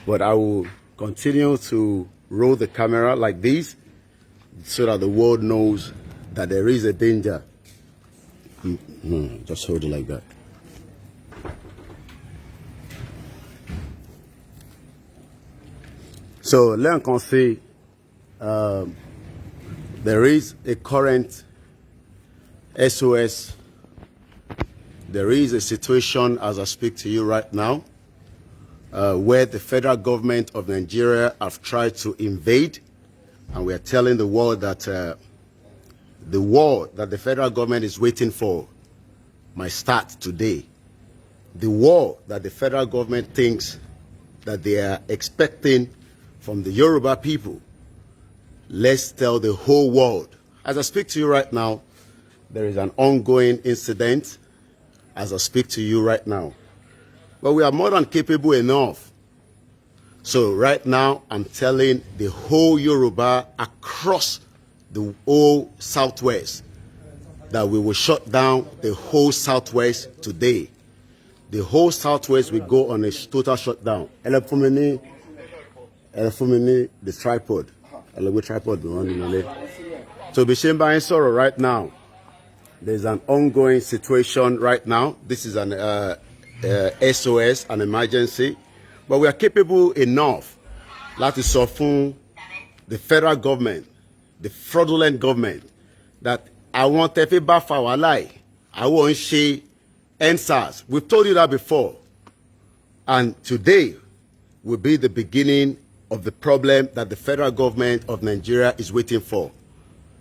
But I will continue to roll the camera like this so that the world knows that there is a danger. Just hold it like that. So let us say there is a current SOS. There is a situation as I speak to you right now where the federal government of Nigeria have tried to invade, and we are telling the world that the war that the federal government is waiting for might start today. The war that the federal government thinks that they are expecting from the Yoruba people. Let's tell the whole world. As I speak to you right now, there is an ongoing incident as I speak to you right now. But we are more than capable enough. So right now, I'm telling the whole Yoruba across the whole Southwest that we will shut down the whole Southwest today. The whole Southwest will go on a total shutdown. The tripod. So Bishimba and Sorrow right now, there's an ongoing situation right now. This is an SOS, an emergency. But we are capable enough to soften the federal government, the fraudulent government, that I want to back for our life. I want to answers. We've told you that before. And today will be the beginning of the problem that the federal government of Nigeria is waiting for.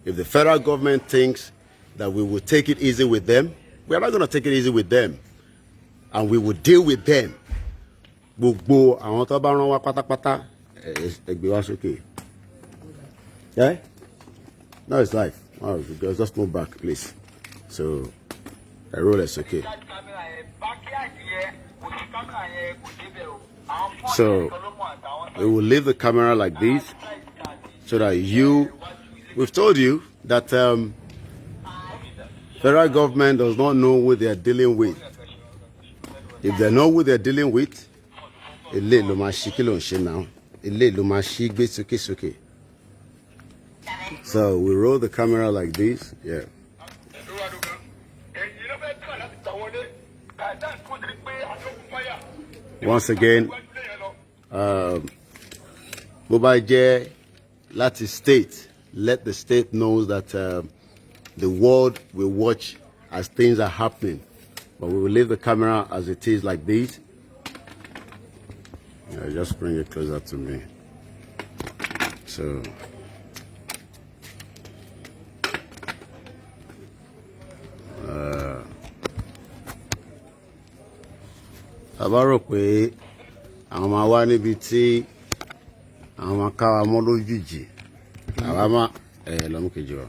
If the federal government thinks that we will take it easy with them, we are not going to take it easy with them. And we will deal with them. Yeah? No, it's live. Oh, just move back, please. So, the roll is okay. So, we will leave the camera like this so that we've told you that federal government does not know what they are dealing with. If they know what they are dealing with, so we roll the camera like this, yeah. Once again, Mobile let the state knows that the world will watch as things are happening. But we will leave the camera as it is like this. Yeah, just bring it closer to me. So, àbárò pé àwọn máa wá níbi tí àwọn máa ká wa mọ́ lójijì àwa máa lọ́mú kejì wa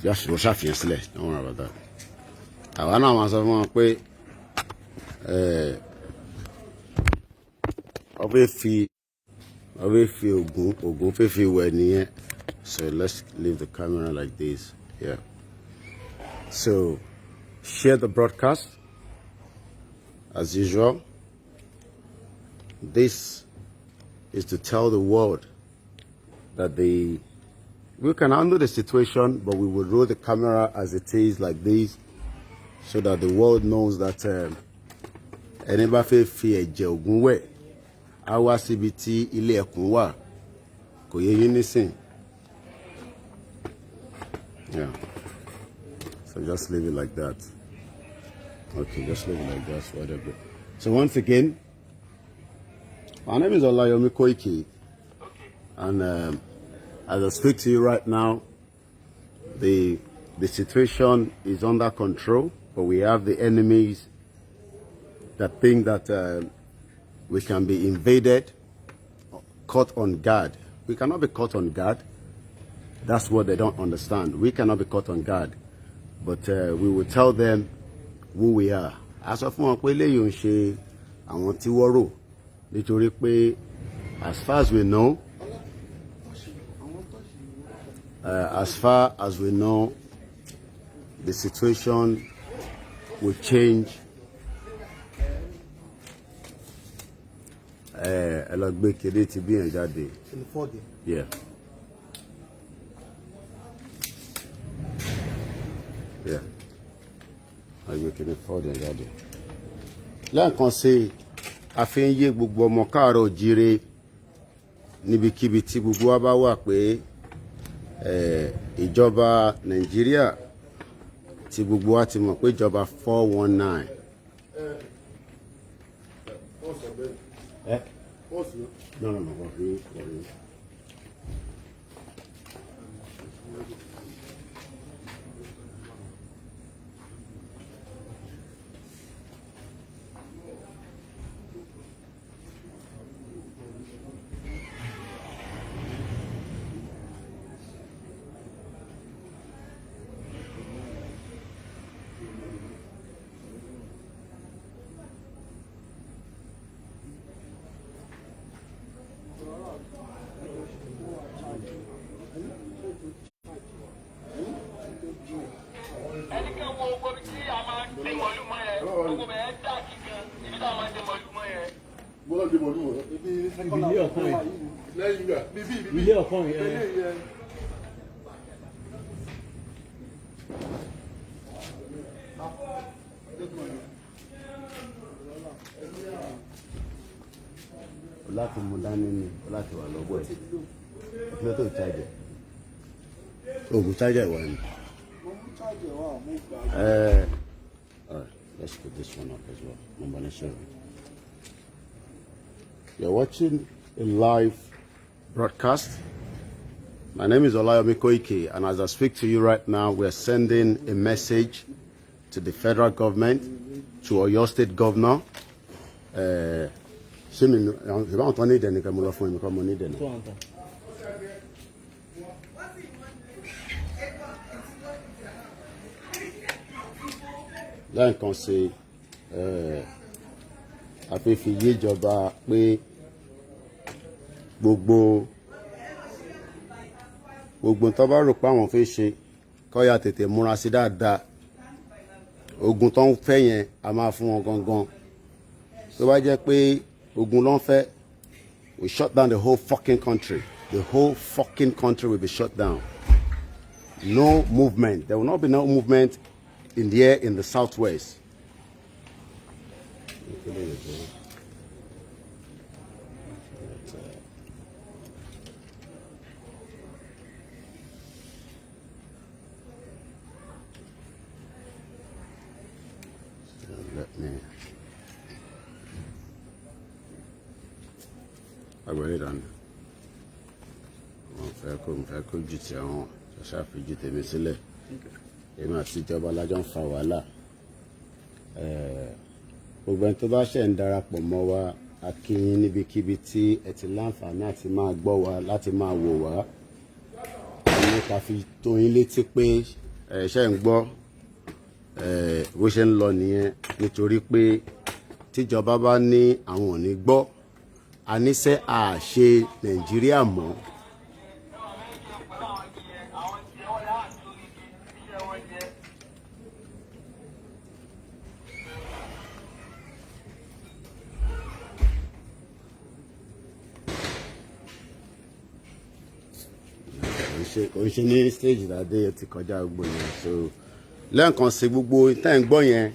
just ṣàfihàn sílẹ̀ don't worry about that. Àwa náà máa sọ fún wọn pé ọbẹ̀ fi ògùn fẹ́ fi wẹ̀ nìyẹn. So let's leave the camera like this. Yeah. So share the broadcast as usual. This is to tell the world that we can handle the situation, but we will roll the camera as it is like this so that the world knows that anybody fẹ́ fi ẹ̀jẹ̀ ògùn wẹ̀ á wá síbi tí ilé ẹ̀kún wà kò yé yín nísìn. Yeah. So just leave it like that. Okay, just leave it like that. Whatever. So once again, my name is Olayomi Koiki, and as I speak to you right now, the situation is under control, but we have the enemies that think that we can be invaded, caught on guard. We cannot be caught on guard. That's what they don't understand. We cannot be caught on guard. But we will tell them who we are. As of now, as far as we know, the situation will change ẹ lọ gbé kéde ti bí yẹn jáde. Yeah. Yeah. Àgbẹ̀ kéde fọ́ọ̀dù yẹn jáde. Lẹ́ẹ̀kan sí a fi ń yé gbogbo ọmọ káàárọ̀ oòjíire níbikíbi tí gbogbo wa bá wà pé ìjọba Nàìjíríà tí gbogbo wa ti mọ̀ pé ìjọba 419. No. Ilé ọ̀kan yẹn. Láti mú dání ni láti wà lọ́gbọ̀ ẹ̀. Ìpínlẹ̀ tó chájẹ̀. Oògùn chájẹ̀ wà ní. Alright, let's put this one up as well. Number 7. You're watching a live broadcast. My name is Olayomi Koike, and as I speak to you right now, we are sending a message to the federal government, to Oyo State Governor. Lẹ́ẹ̀kan sí àfẹ́fẹ́ yé ìjọba pé gbogbo tó bá rò pé àwọn fẹ́ ṣe kó yá tètè múra sí dáadáa. Ogun tó ń fẹ́ yẹn a máa fún wọn gangan. Tó bá jẹ́ pé ogun ló ń fẹ́, we shut down the whole fucking country. The whole fucking country will be shut down. No movement. There will not be no movement in the air in the southwest. Agbẹ̀rẹ̀ ìdáná wọn fẹ́ kó jù tí àwọn ṣàfi jù tèmi sílẹ̀. Èmi àti ìjọba lájọ ń fa wàhálà. Gbogbo ẹni tó bá ṣẹ̀ ń darapọ̀ mọ́ wa, a kí yín níbikíbi tí ẹ ti láǹfààní àti máa gbọ́ wa, láti máa wò wá. Àwọn ká fi tó yín létí pé ṣe ń gbọ́ bó ṣe ń lọ nìyẹn, nítorí pé tíjọba bá ní àwọn ò ní gbọ́, àníṣe àṣe Nàìjíríà mọ́. Kò ń ṣe ní stage ìdádé ti kọjá gbogbo yẹn. So lẹ́ẹ̀kan sí gbogbo tẹ́ ń gbọ́ yẹn,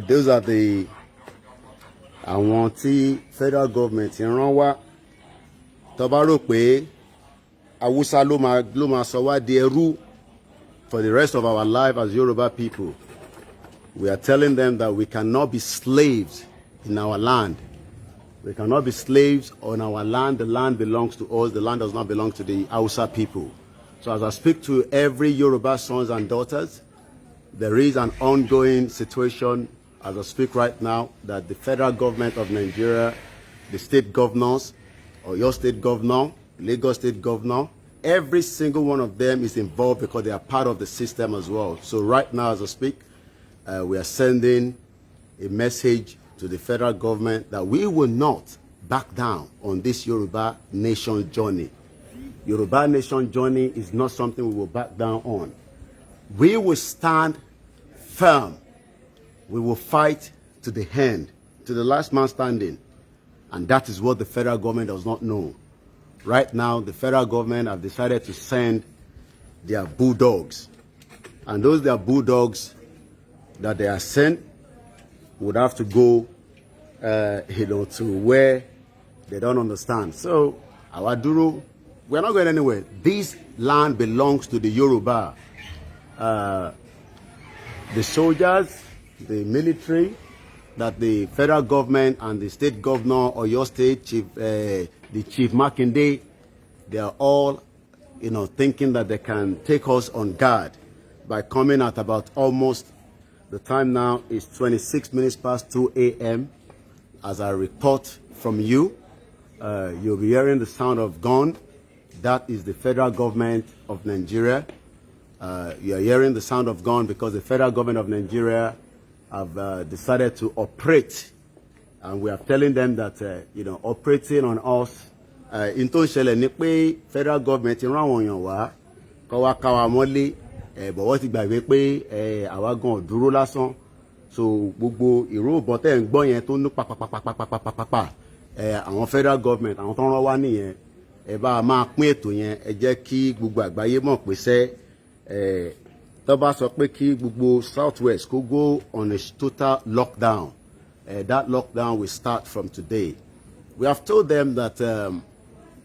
those are the àwọn tí federal government rán wá. Tó bá rò pé Hausa ló máa sọ wá di ẹrú for the rest of our life as Yoruba people, we are telling them that we cannot be slaves in our land. We cannot be slaves on our land. The land belongs to us. The land does not belong to the Hausa people. So as I speak to every Yoruba sons and daughters, there is an ongoing situation as I speak right now that the federal government of Nigeria, the state governors, Oyo State Governor, Lagos State Governor, every single one of them is involved because they are part of the system as well. So right now as I speak, we are sending a message to the federal government that we will not back down on this Yoruba nation journey. Yoruba nation journey is not something we will back down on. We will stand firm. We will fight to the end, to the last man standing. And that is what the federal government does not know. Right now, the federal government have decided to send their bulldogs. And those their bulldogs that they are sent would have to go, to where they don't understand. So, our Duro, we're not going anywhere. This land belongs to the Yoruba. The soldiers, the military, that the federal government and the state governor or your state chief, the Chief Makinde, they are all, thinking that they can take us on guard by coming at about almost, the time now is 26 minutes past 2 a.m. As I report from you, you'll be hearing the sound of gun. That is the federal government of Nigeria. You are hearing the sound of gun because the federal government of Nigeria have decided to operate, and we are telling them that operating on us. In tó ń ṣẹlẹ̀ ní pé federal government ń rán àwọn èèyàn wá káwa mọ́lé bọ̀wọ́ ti gbàgbé pé àwa gan dúró lásán, so gbogbo ìró ìbọn tẹ́ ń gbọ́ yẹn tó ń pàpàpàpàpàpàpà àwọn federal government àwọn tó ń rán wá nìyẹn. Bá a máa pín ètò yẹn, jẹ́ kí gbogbo àgbáyé mọ̀ pé tó bá sọ pé kí gbogbo southwest kó go on a total lockdown, that lockdown will start from today. We have told them that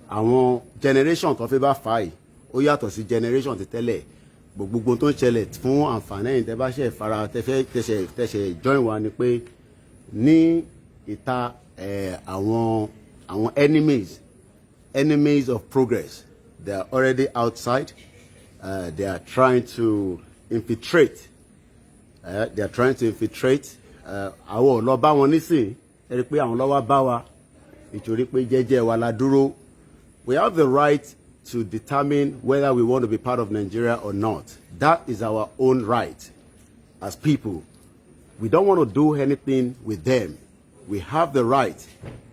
àwọn generation tó fi bá fà yìí ó yàtọ̀ sí generation ti tẹ́lẹ̀, gbogbo tó ń ṣẹlẹ̀ fún àǹfààní ẹ̀yin tẹ́ bá ṣe fara tẹ̀sẹ̀ join wa ni pé ní ìta àwọn enemies of progress, they are already outside. They are trying to infiltrate. Àwọn lọ bá wọn nísìn, ẹ rí pé àwọn lọ wá bá wa nítorí pé jẹ́jẹ́ wa la dúró. We have the right to determine whether we want to be part of Nigeria or not. That is our own right as people. We don't want to do anything with them. We have the right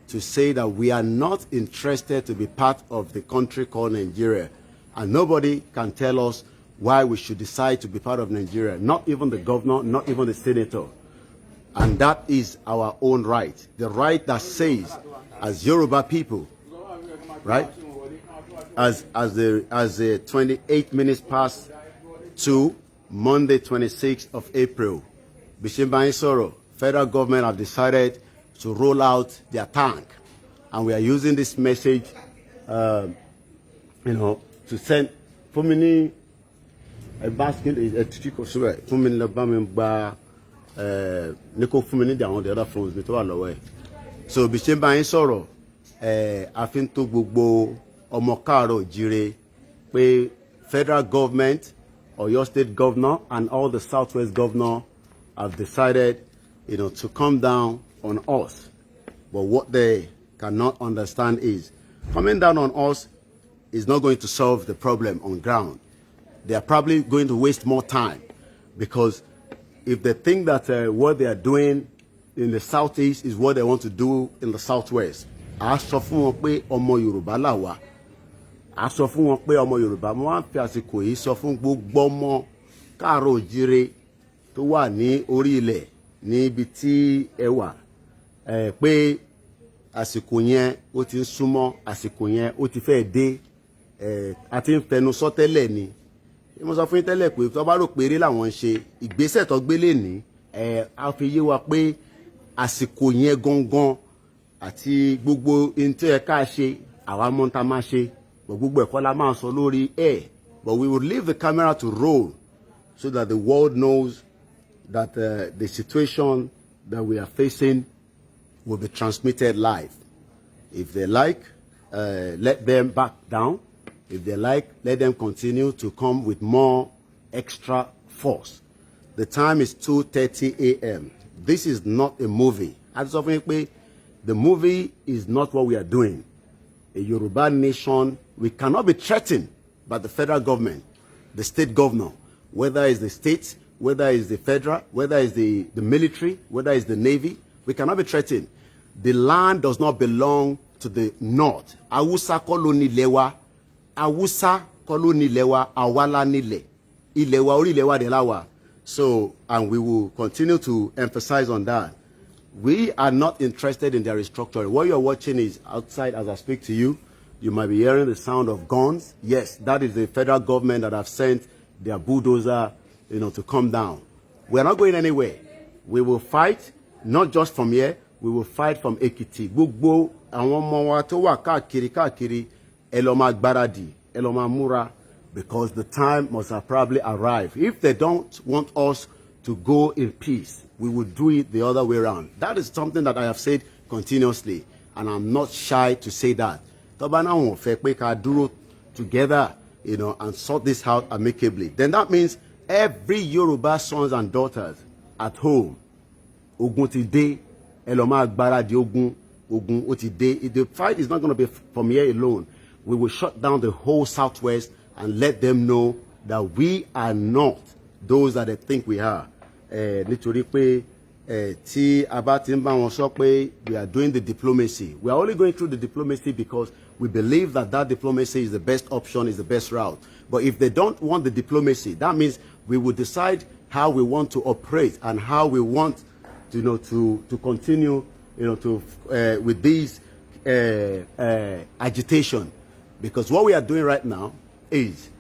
to say that we are not interested to be part of the country called Nigeria. And nobody can tell us why we should decide to be part of Nigeria. Not even the governor, not even the senator. And that is our own right. The right that says, as Yoruba people, right? As the 28 minutes past 2, Monday 26th of April, Bishimba Soro, federal government have decided to roll out their tank. And we are using this message, to send Fumini a basket is a trick of sweat. Fumini the Bamin Bar Nico Fumini down the other phones with all away. So Bishimba Soro, I think to Bubo Omokaro Jire, where federal government or your state governor and all the southwest governor have decided, to come down on us. But what they cannot understand is coming down on us is not going to solve the problem on ground. They are probably going to waste more time, because if they think that what they are doing in the southeast is what they want to do in the southwest, a sọ fún wọn pé ọmọ Yorùbá là wá, a sọ fún wọn pé ọmọ Yorùbá, mo wá ń fi àsìkò yìí sọ fún gbogbo ọmọ káàárọ̀ oòjíire tó wà ní orí ilẹ̀ níbi tí ẹ wà, pé àsìkò yẹn ó ti ń súnmọ́, àsìkò yẹn ó ti fẹ́ dé, a ti ń fẹnu sọ tẹ́lẹ̀ ni. Mo sọ fún yín tẹ́lẹ̀ pé tó bá rò pé eré làwọn ń ṣe, ìgbésẹ̀ tó gbélé ní a fi yé wa pé àsìkò yẹn gangan àti gbogbo ohun tó yẹ ká ṣe àwa mọ̀ tá máa ṣe, gbogbo ẹ̀kọ́ la máa sọ lórí air, but we will leave the camera to roll so that the world knows that the situation that we are facing will be transmitted live. If they like, let them back down. If they like, let them continue to come with more extra force. The time is 2:30 a.m. This is not a movie. The movie is not what we are doing. A Yoruba nation, we cannot be threatened by the federal government, the state governor, whether it's the state, whether it's the federal, whether it's the military, whether it's the navy. We cannot be threatened. The land does not belong to the north. Awusa koloni lewa, Awusa koloni lewa, awala nile, ilewa ori lewa de lawa. So, and we will continue to emphasize on that. We are not interested in their restructuring. What you're watching is outside as I speak to you. You might be hearing the sound of guns. Yes, that is the federal government that have sent their bulldozer, to come down. We're not going anywhere. We will fight, not just from here. We will fight from Ekiti. Gbogbo àwọn ọmọ wa tó wà káàkiri, ẹ lọ máa gbáradì, ẹ lọ máa múra, because the time must have probably arrived. If they don't want us to go in peace, we will do it the other way around. That is something that I have said continuously, and I'm not shy to say that. Tọ́ba náà wọ́n fẹ́ pé ká dúró together, and sort this out amicably. Then that means every Yoruba sons and daughters at home, ogun ti dé, ẹ lọ máa gbáradì ogun ó ti dé. The fight is not going to be from here alone. We will shut down the whole Southwest and let them know that we are not those that they think we are. Nítorí pé tí a bá ti ń bá wọn sọ pé we are doing the diplomacy. We are only going through the diplomacy because we believe that diplomacy is the best option, is the best route. But if they don't want the diplomacy, that means we will decide how we want to operate and how we want to continue with these agitation. Because what we are doing right now is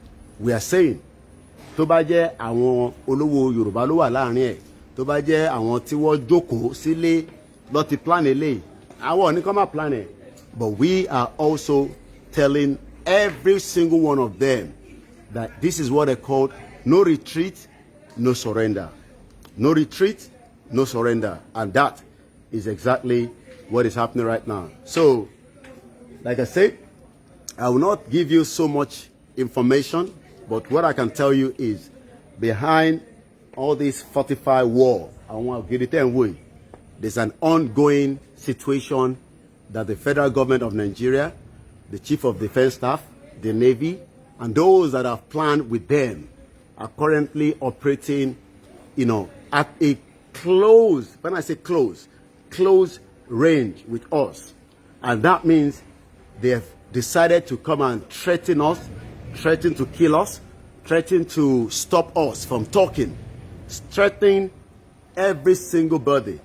we are saying tó bá jẹ́ àwọn olówó Yorùbá ló wà láàrin ẹ̀, tó bá jẹ́ àwọn tí wọ́n jókòó sílé ló ti plan eléyìí, àwọn ò ní kó má plan ẹ̀. But we are also telling every single one of them that this is what they call no retreat, no surrender. No retreat, no surrender. And that is exactly what is happening right now. So, like I said, I will not give you so much information, but what I can tell you is behind all this fortified war, there's an ongoing situation that the federal government of Nigeria, the Chief of Defense Staff, the Navy, and those that have planned with them are currently operating, at a close, when I say close range with us. And that means they have decided to come and threaten us, threaten to kill us, threaten to stop us from talking, threatening every single body.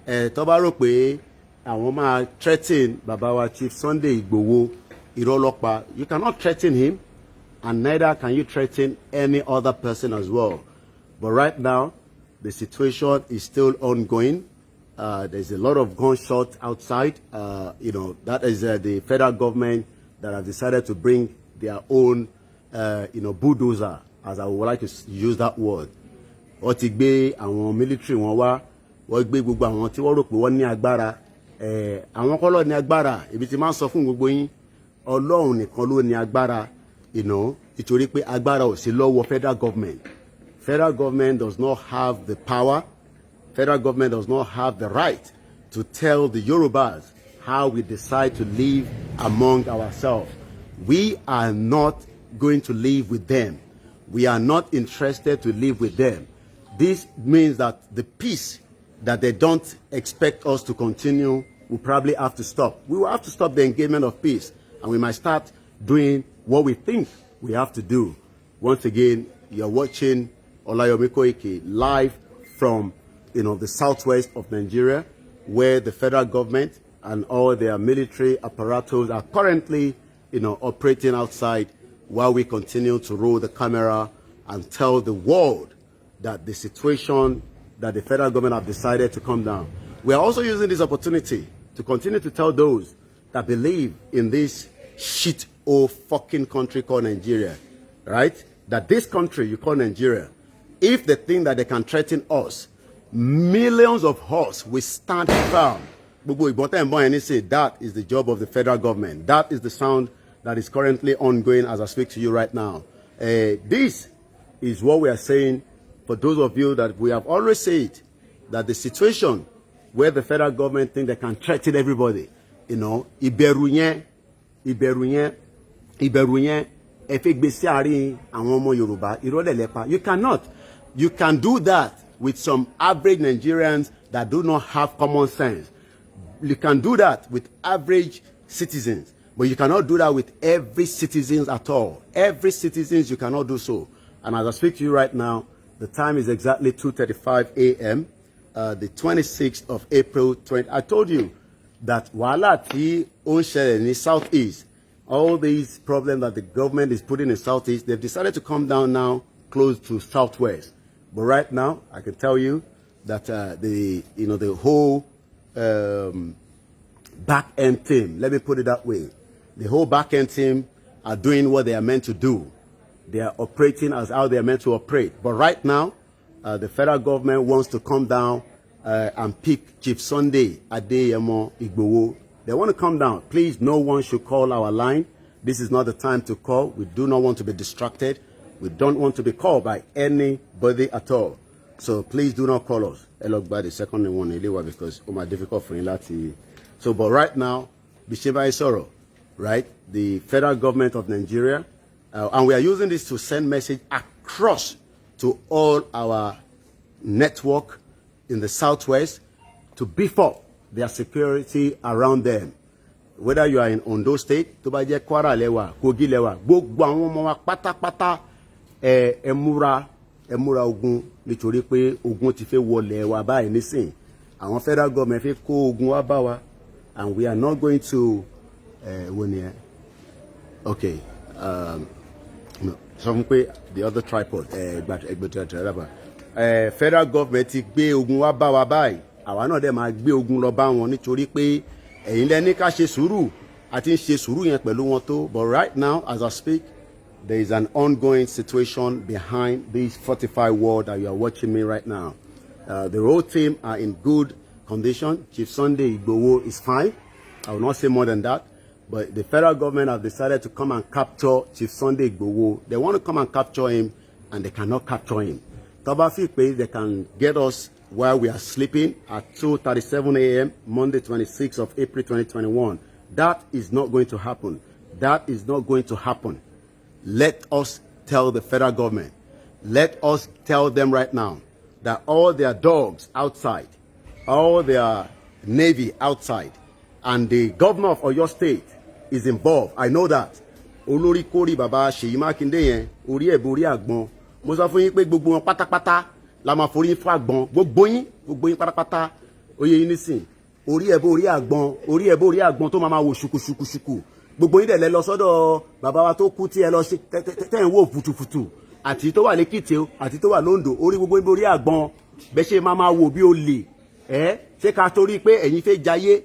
Tọ́ba pé àwọn máa threaten Baba wa Chief Sunday Igboho Irolokpa. You cannot threaten him, and neither can you threaten any other person as well. But right now, the situation is still ongoing. There's a lot of gunshots outside. That is the federal government that has decided to bring their own, bulldozer, as I would like to use that word. Wọ́n ti gbé àwọn military wọn wá, wọ́n gbé gbogbo àwọn tí wọ́n rò pé wọ́n ní agbára. Àwọn kọ́ ló ní agbára, ibi tí máa ń sọ fún gbogbo yín, Ọlọ́run nìkan ló ní agbára, nítorí pé agbára ò sí lọ́wọ́ federal government. Federal government does not have the power. Federal government does not have the right to tell the Yorubas how we decide to live among ourselves. We are not going to live with them. We are not interested to live with them. This means that the peace that they don't expect us to continue will probably have to stop. We will have to stop the engagement of peace, and we might start doing what we think we have to do. Once again, you're watching Olayomi Koiki live from the southwest of Nigeria, where the federal government and all their military apparatus are currently operating outside, while we continue to roll the camera and tell the world that the situation that the federal government have decided to come down. We are also using this opportunity to continue to tell those that believe in this shit old fucking country called Nigeria, right? That this country you call Nigeria, if they think that they can threaten us, millions of us will stand firm. That is the job of the federal government. That is the sound that is currently ongoing as I speak to you right now. This is what we are saying for those of you that we have always said that the situation where the federal government think they can threaten everybody, Iberunye, you cannot. You can do that with some average Nigerians that do not have common sense. You can do that with average citizens, but you cannot do that with every citizen at all. Every citizen, you cannot do so. And as I speak to you right now, the time is exactly 2:35 a.m. the 26th of April 20. I told you that wàhálà tí ó ń ṣẹlẹ̀ ní Southeast, all these problems that the government is putting in Southeast, they've decided to come down now close to Southwest. But right now, I can tell you that the whole back end team, let me put it that way, the whole back end team are doing what they are meant to do. They are operating as how they are meant to operate. But right now, the federal government wants to come down and pick Chief Sunday Adeyemo Igboho. They want to come down. Please, no one should call our line. This is not the time to call. We do not want to be distracted. We don't want to be called by anybody at all. So please do not call us. The second one because it's more difficult for you. So, but right now, Bisheba Isoro, right? The federal government of Nigeria, and we are using this to send message across to all our network in the Southwest to beef up their security around them. Whether you are in Ondo State, tó bá jẹ́ Kwara lẹ́wà, Kogi lẹ́wà, gbogbo àwọn ọmọ wa pátápátá ẹ múra ogun nítorí pé ogun ti fẹ́ wọlé wa báyìí nísìn. Àwọn federal government fẹ́ kó ogun wá bá wa, and we are not going to okay. No, some way the other tripod. Federal government ti gbé ogun wá bá wa báyìí. Àwa náà dẹ̀ máa gbé ogun lọ bá wọn nítorí pé ẹ̀yin lẹ ní ká ṣe sùúrù àti ń ṣe sùúrù yẹn pẹ̀lú wọn tó. But right now, as I speak, there is an ongoing situation behind this fortified wall that you are watching me right now. The whole team are in good condition. Chief Sunday Igboho is fine. I will not say more than that. But the federal government have decided to come and capture Chief Sunday Igboho. They want to come and capture him, and they cannot capture him. Tobafi, they can get us while we are sleeping at 2:37 a.m. Monday 26th of April 2021. That is not going to happen. That is not going to happen. Let us tell the federal government. Let us tell them right now that all their dogs outside, all their navy outside, and the governor of Oyo State is involved. I know that. Olórí Kori Baba Seyi Makinde yẹn, orí ẹ̀ borí àgbọn. Mo sọ fún yín pé gbogbo wọn pátápátá la máa forí fún àgbọn. Gbogbo yín pátápátá. Oyè yín nísìn. Orí ẹ̀ borí àgbọn tó máa wò ṣùkùṣùkùṣùkù. Gbogbo yín dẹ̀ lẹ lọ sọ́dọ̀ bàbá wa tó kú tí ẹ lọ ṣe tẹ́ ń wò fùtùfùtù. Àti tó wà lẹ́kìtì o, àti tó wà lóńdó, orí gbogbo yín borí àgbọn. Bẹ́ ṣe máa wò bí olè. Ṣé ká torí pé ẹ̀yin fẹ́ jayé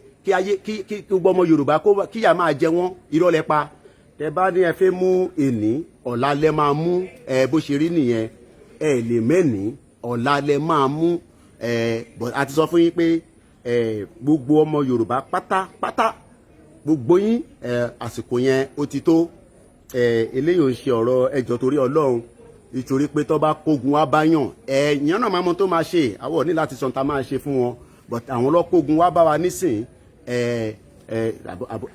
kí gbogbo ọmọ Yorùbá kíyà máa jẹ wọ́n irọ́ lẹ pa. Tẹ́ bá ní ẹ fẹ́ mú èní, ọ̀la lẹ máa mú bó ṣe rí nìyẹn. Ẹ lè mẹ́ni, ọ̀la lẹ máa mú. But a ti sọ fún yín pé gbogbo ọmọ Yorùbá pátápátá gbogbo yín àsìkò yẹn ó ti tó. Eléyìí ò ń ṣe ọ̀rọ̀ ẹjọ́ torí Ọlọ́run nítorí pé tó bá kógun wá bá yàn ẹ̀yàn náà máa mọ tó máa ṣe àwọn ní láti sọ tá máa ṣe fún wọn. But àwọn ọlọ́kógun wá bá wa nísìn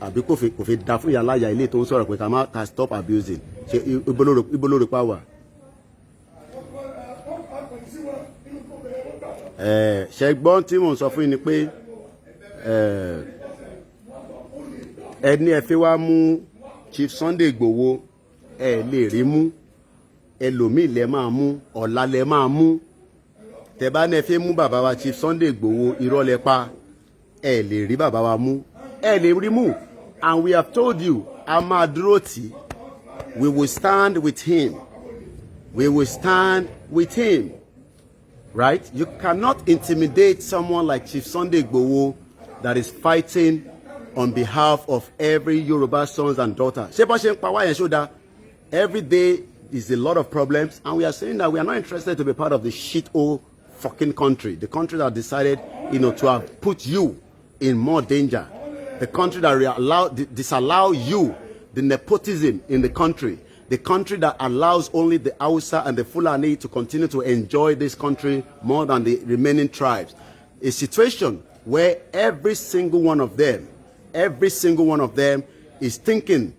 àbí kò fi da fún yàrá ìyá ilé tó ń sọ̀rọ̀ pé ká stop abusing ṣe ibolórí pa wà. Ṣẹgbọ́n tí mò ń sọ fún yín ni pé ẹni ẹ fi wá mú Chief Sunday Igboho ẹ lè rí mú, ẹlòmíì lẹ máa mú, ọ̀la lẹ máa mú. Tẹ́ bá ní ẹ fẹ́ mú bàbá wa Chief Sunday Igboho irọ́ lẹ pa, ẹ lè rí bàbá wa mú, ẹ lè rí mú. And we have told you, a máa dúró tì, we will stand with him. We will stand with him. Right? You cannot intimidate someone like Chief Sunday Igboho that is fighting on behalf of every Yoruba sons and daughters. Every day is a lot of problems, and we are saying that we are not interested to be part of the shithole fucking country. The country that decided, to have put you in more danger. The country that disallow you the nepotism in the country. The country that allows only the Hausa and the Fulani to continue to enjoy this country more than the remaining tribes. A situation where every single one of them is thinking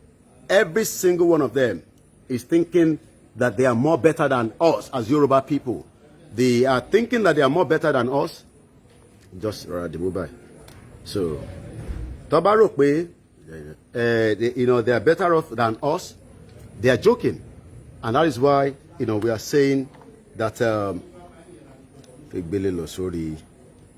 that they are more better than us as Yoruba people. They are thinking that they are more better than us. Just the mobile. So, Tobarope, they are better off than us. They are joking, and that is why we are saying that.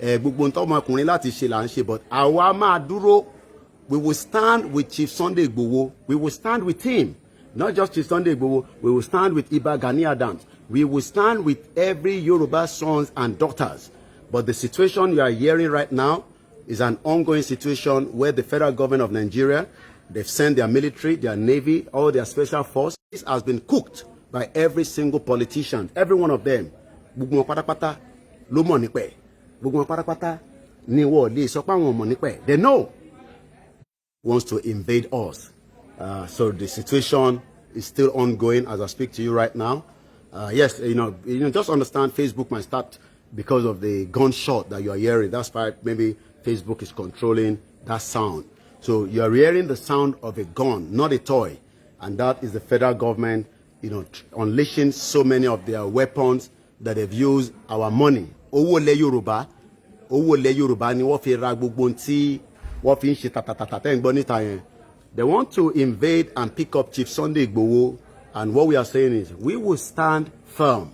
gbogbo nǹkan ọmọkùnrin láti ṣe là ń ṣe, but àwa máa dúró. We will stand with Chief Sunday Igboho. We will stand with him. Not just Chief Sunday Igboho. We will stand with Iba Gani Adams. We will stand with every Yoruba sons and daughters. But the situation you are hearing right now is an ongoing situation where the federal government of Nigeria, they've sent their military, their navy, all their special forces. This has been cooked by every single politician, every one of them. Gbogbo wọn pátápátá ló mọ̀ nípa ẹ̀. Gbogbo wọn pátápátá ni wọ́n lè sọ pé àwọn mọ̀ nípa ẹ̀. They know wants to invade us. So the situation is still ongoing as I speak to you right now. Yes, you know, just understand Facebook might start because of the gunshot that you are hearing. That's why maybe Facebook is controlling that sound. So you are hearing the sound of a gun, not a toy. And that is the federal government, you know, unleashing so many of their weapons that they've used our money. Owó lẹ̀ Yorùbá ni wọ́n fi ra gbogbo tí wọ́n fi ń ṣe tatatata tẹ́ ń gbọ́ níta yẹn. They want to invade and pick up Chief Sunday Igboho, and what we are saying is we will stand firm.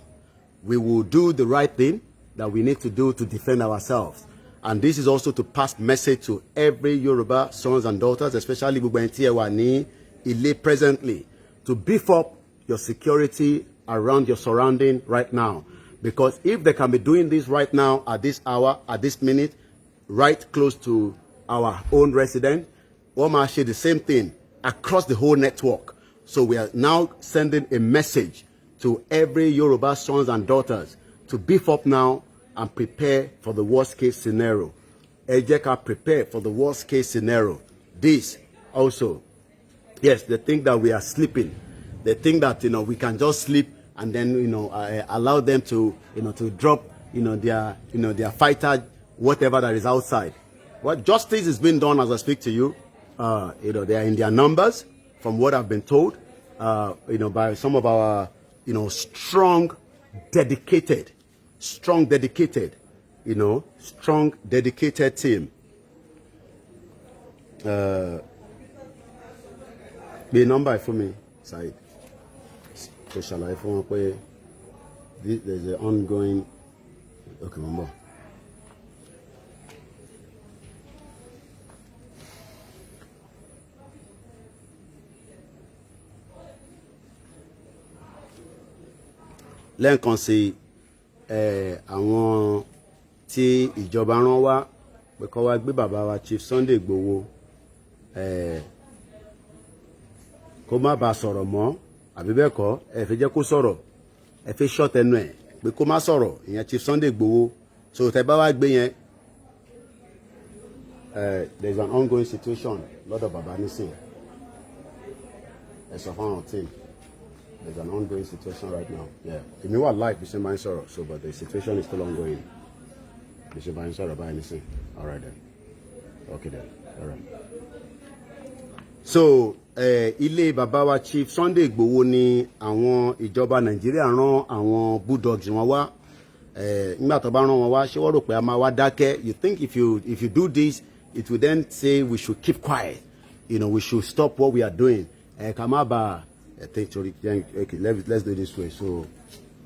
We will do the right thing that we need to do to defend ourselves. And this is also to pass message to every Yoruba sons and daughters, especially gbogbo ẹni tí ẹ wà ní ilé presently, to beef up your security around your surrounding right now. Because if they can be doing this right now, at this hour, at this minute, right close to our own resident, wọ́n máa ṣe the same thing across the whole network. So we are now sending a message to every Yoruba sons and daughters to beef up now and prepare for the worst case scenario. Ẹ jẹ́ ká prepare for the worst case scenario. This also, yes, they think that we are sleeping. They think that, you know, we can just sleep and then, you know, allow them to, you know, to drop, their fighter, whatever that is outside. Well, justice is being done as I speak to you. They are in their numbers, from what I've been told, by some of our, strong, dedicated team. The number for me, Said. Shall I phone up? There's an ongoing. Okay, one more. Lẹ́ẹ̀kan sí àwọn tí ìjọba rán wá pé kó wá gbé bàbá wa Chief Sunday Igboho kó má bàa sọ̀rọ̀ mọ́ àbí bẹ́ẹ̀ kọ́ ẹ fi jẹ́ kó sọ̀rọ̀ ẹ fi short ẹnu ẹ̀ pé kó má sọ̀rọ̀ ìyẹn Chief Sunday Igboho so tẹ́ bá wá gbé yẹn there is an ongoing situation lọ́dọ̀ bàbá nísìn ẹ sọ fún àwọn team. There's an ongoing situation right now. Yeah. If you are live, you say my sorrow. So, but the situation is still ongoing. You say my sorrow by anything. All right then. Okay then. All right. So, ilé bàbá wa Chief Sunday Igboho ni àwọn ìjọba Nàìjíríà rán àwọn bulldogs wọn wá. Nígbà tó bá rán wọn wá, ṣé wọ́n rò pé a máa wá dákẹ́? You think if you do this, it will then say we should keep quiet. We should stop what we are doing. Ká má bàa I think okay, let's do it this way. So,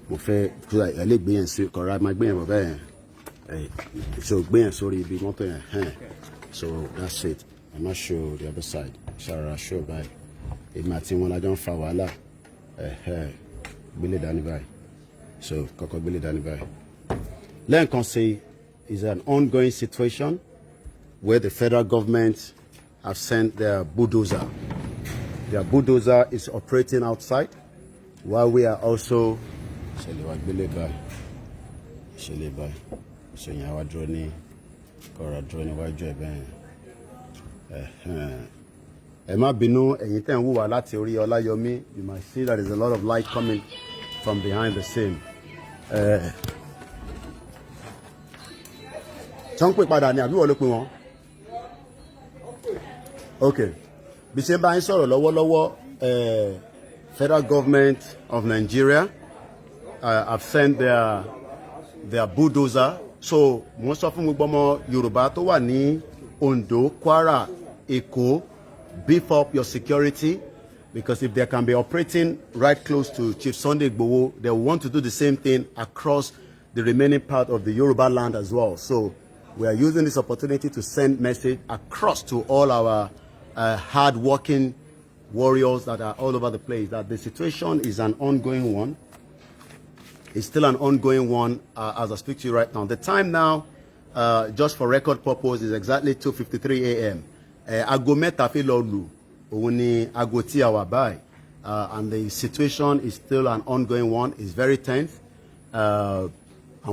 mo fẹ́ I lè gbé yẹn sí kọ̀ọ̀rọ̀ máa gbé yẹn bọ̀ bẹ́ẹ̀ so gbé yẹn sórí ibi mọ́tò yẹn so that's it. I'm not sure the other side. Ṣàrà show báyìí. Èmi àti wọn la jọ ń fa wàhálà gbélé dání báyìí. So kọ́kọ́ gbélé dání báyìí. Lẹ́ẹ̀kan sí is an ongoing situation where the federal government have sent their bulldozer. Their bulldozer is operating outside while we are also Emma Binu ẹ̀yin tẹ́ ń wò wá láti orí Ọláyọmí, you might see that there's a lot of light coming from behind the scene. Tán pè padà ní àbí wọ́n ló pè wọ́n? Okay. Bí ṣe bá ń sọ̀rọ̀ lọ́wọ́lọ́wọ́ federal government of Nigeria have sent their bulldozer. So mo sọ fún gbogbo ọmọ Yorùbá tó wà ní Ondo, Kwara, Èkó, beef up your security because if they can be operating right close to Chief Sunday Igboho, they want to do the same thing across the remaining part of the Yoruba land as well. So we are using this opportunity to send message across to all our hard-working warriors that are all over the place that the situation is an ongoing one. It's still an ongoing one as I speak to you right now. The time now, just for record purpose, is exactly 2:53 a.m. Aago mẹ́ta fẹ́ lọ lù, òun ni aago tí a wà báyìí. And the situation is still an ongoing one. It's very tense. And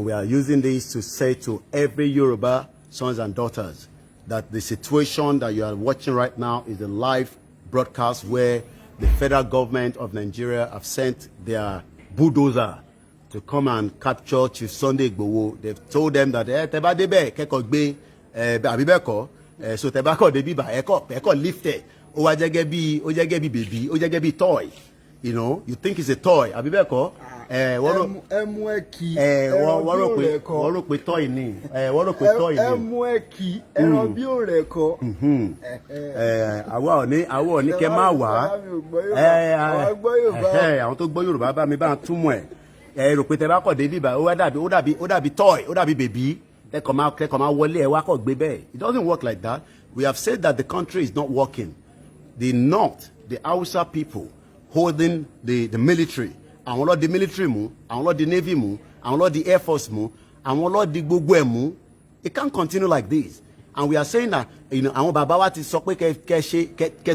we are using this to say to every Yoruba sons and daughters that the situation that you are watching right now is a live broadcast where the federal government of Nigeria have sent their bulldozer to come and capture Chief Sunday Igboho. They've told them that teba debe keko gbe abibeko so teba ko debi ba eko lifted o wa jege bi baby o jege bi toy, you know, you think it's a toy abibeko wọ́n rò pé toy ni ẹmu ẹkì ẹran bí ò rẹ̀ kọ́. àwa ò ní kẹ́ máa wá àwọn tó gbọ́ Yorùbá bá mi bá túmọ̀ ẹ̀ rò pé tẹ́ bá kọ̀ dé bíbá ó dàbí toy ó dàbí baby kẹ́kọ̀ọ́ máa wọlé ẹ̀ wá kọ̀ gbé bẹ́ẹ̀. It doesn't work like that. We have said that the country is not working. The North, the Hausa people holding the military, àwọn ló di military mú, àwọn ló di navy mú, àwọn ló di air force mú, àwọn ló di gbogbo ẹ̀ mú. It can't continue like this. And we are saying that, you know, àwọn bàbá wa ti sọ pé kẹ́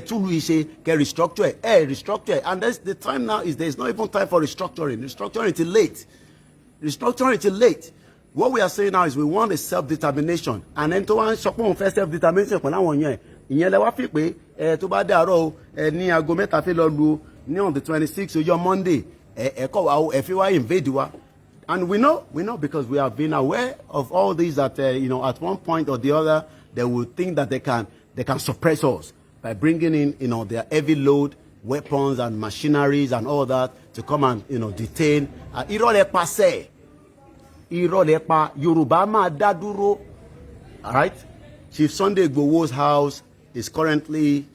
túlù iṣẹ́, kẹ́ restructure restructure. And the time now is there's not even time for restructuring. Restructuring till late. Restructuring till late. What we are saying now is we want a self-determination. And then to one sọ pé òun fẹ́ self-determination pẹ̀lú àwọn yẹn. Ìyẹn lẹ wá fi pé tó bá dàárọ̀ ní aago mẹ́ta fẹ́ lọ lu ní on the 26th ọjọ́ Monday. If you are invade wa, and we know because we have been aware of all these that you know, at one point or the other they will think that they can suppress us by bringing in, you know, their heavy load weapons and machineries and all that to come and, you know, detain. Irọ́ lẹ pa sẹ́, irọ́ lẹ pa, Yorùbá máa dá dúró. All right, Chief Sunday Igboho's house is currently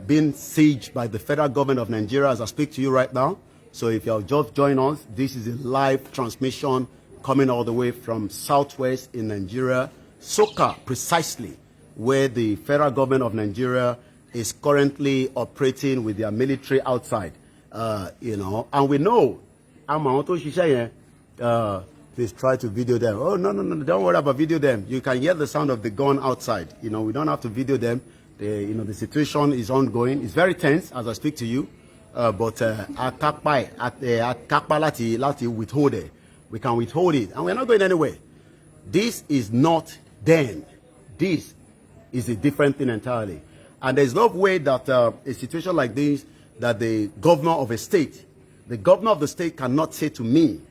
being sieged by the federal government of Nigeria as I speak to you right now. So if you have just joined us, this is a live transmission coming all the way from southwest in Nigeria, Soka precisely, where the federal government of Nigeria is currently operating with their military outside. You know, and we know, please try to video them. Oh, no, don't worry about video them. You can hear the sound of the gun outside. You know, we don't have to video them. You know, the situation is ongoing. It's very tense as I speak to you. But akápá láti withhold it. We can withhold it, and we're not going anywhere. This is not then. This is a different thing entirely. And there's no way that a situation like this, that the governor of a state, the governor of the state cannot say to me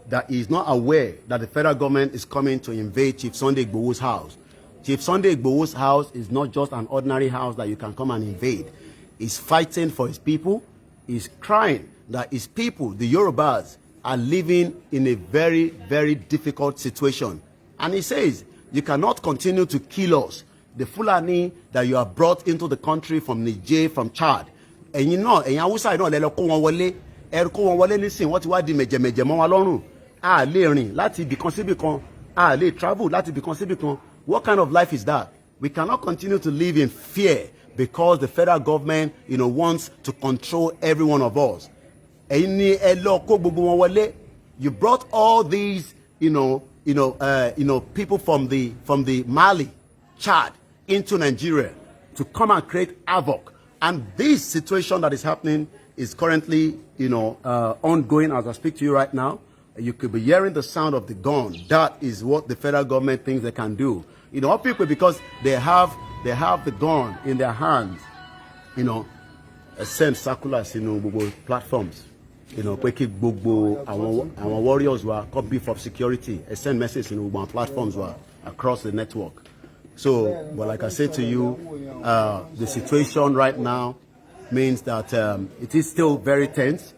that he is not aware that the federal government is coming to invade Chief Sunday Igboho's house. Chief Sunday Igboho's house is not just an ordinary house that you can come and invade. He's fighting for his people. Is crying that his people, the Yorubas, are living in a very, very difficult situation. And he says, you cannot continue to kill us. The Fulani that you have brought into the country from Niger, from Chad. And you know, and Hausa náà lẹ lọ kó wọn wọlé, ẹ kó wọn wọlé nísìn, wọ́n ti wá di mẹ̀jẹ̀mẹ̀jẹ̀ mọ́ wa lọ́rùn. A lè rìn láti ibì kan síbì kan, a lè travel láti ibì kan síbì kan. What kind of life is that? We cannot continue to live in fear because the federal government, you know, wants to control every one of us. You brought all these, people from the Mali, Chad, into Nigeria to come and create havoc. And this situation that is happening is currently, ongoing as I speak to you right now. You could be hearing the sound of the gun. That is what the federal government thinks they can do. People, because they have the gun in their hands, send circulars, platforms, our warriors were called beef of security, send messages in platforms were across the network. So, but like I said to you, the situation right now means that it is still very tense.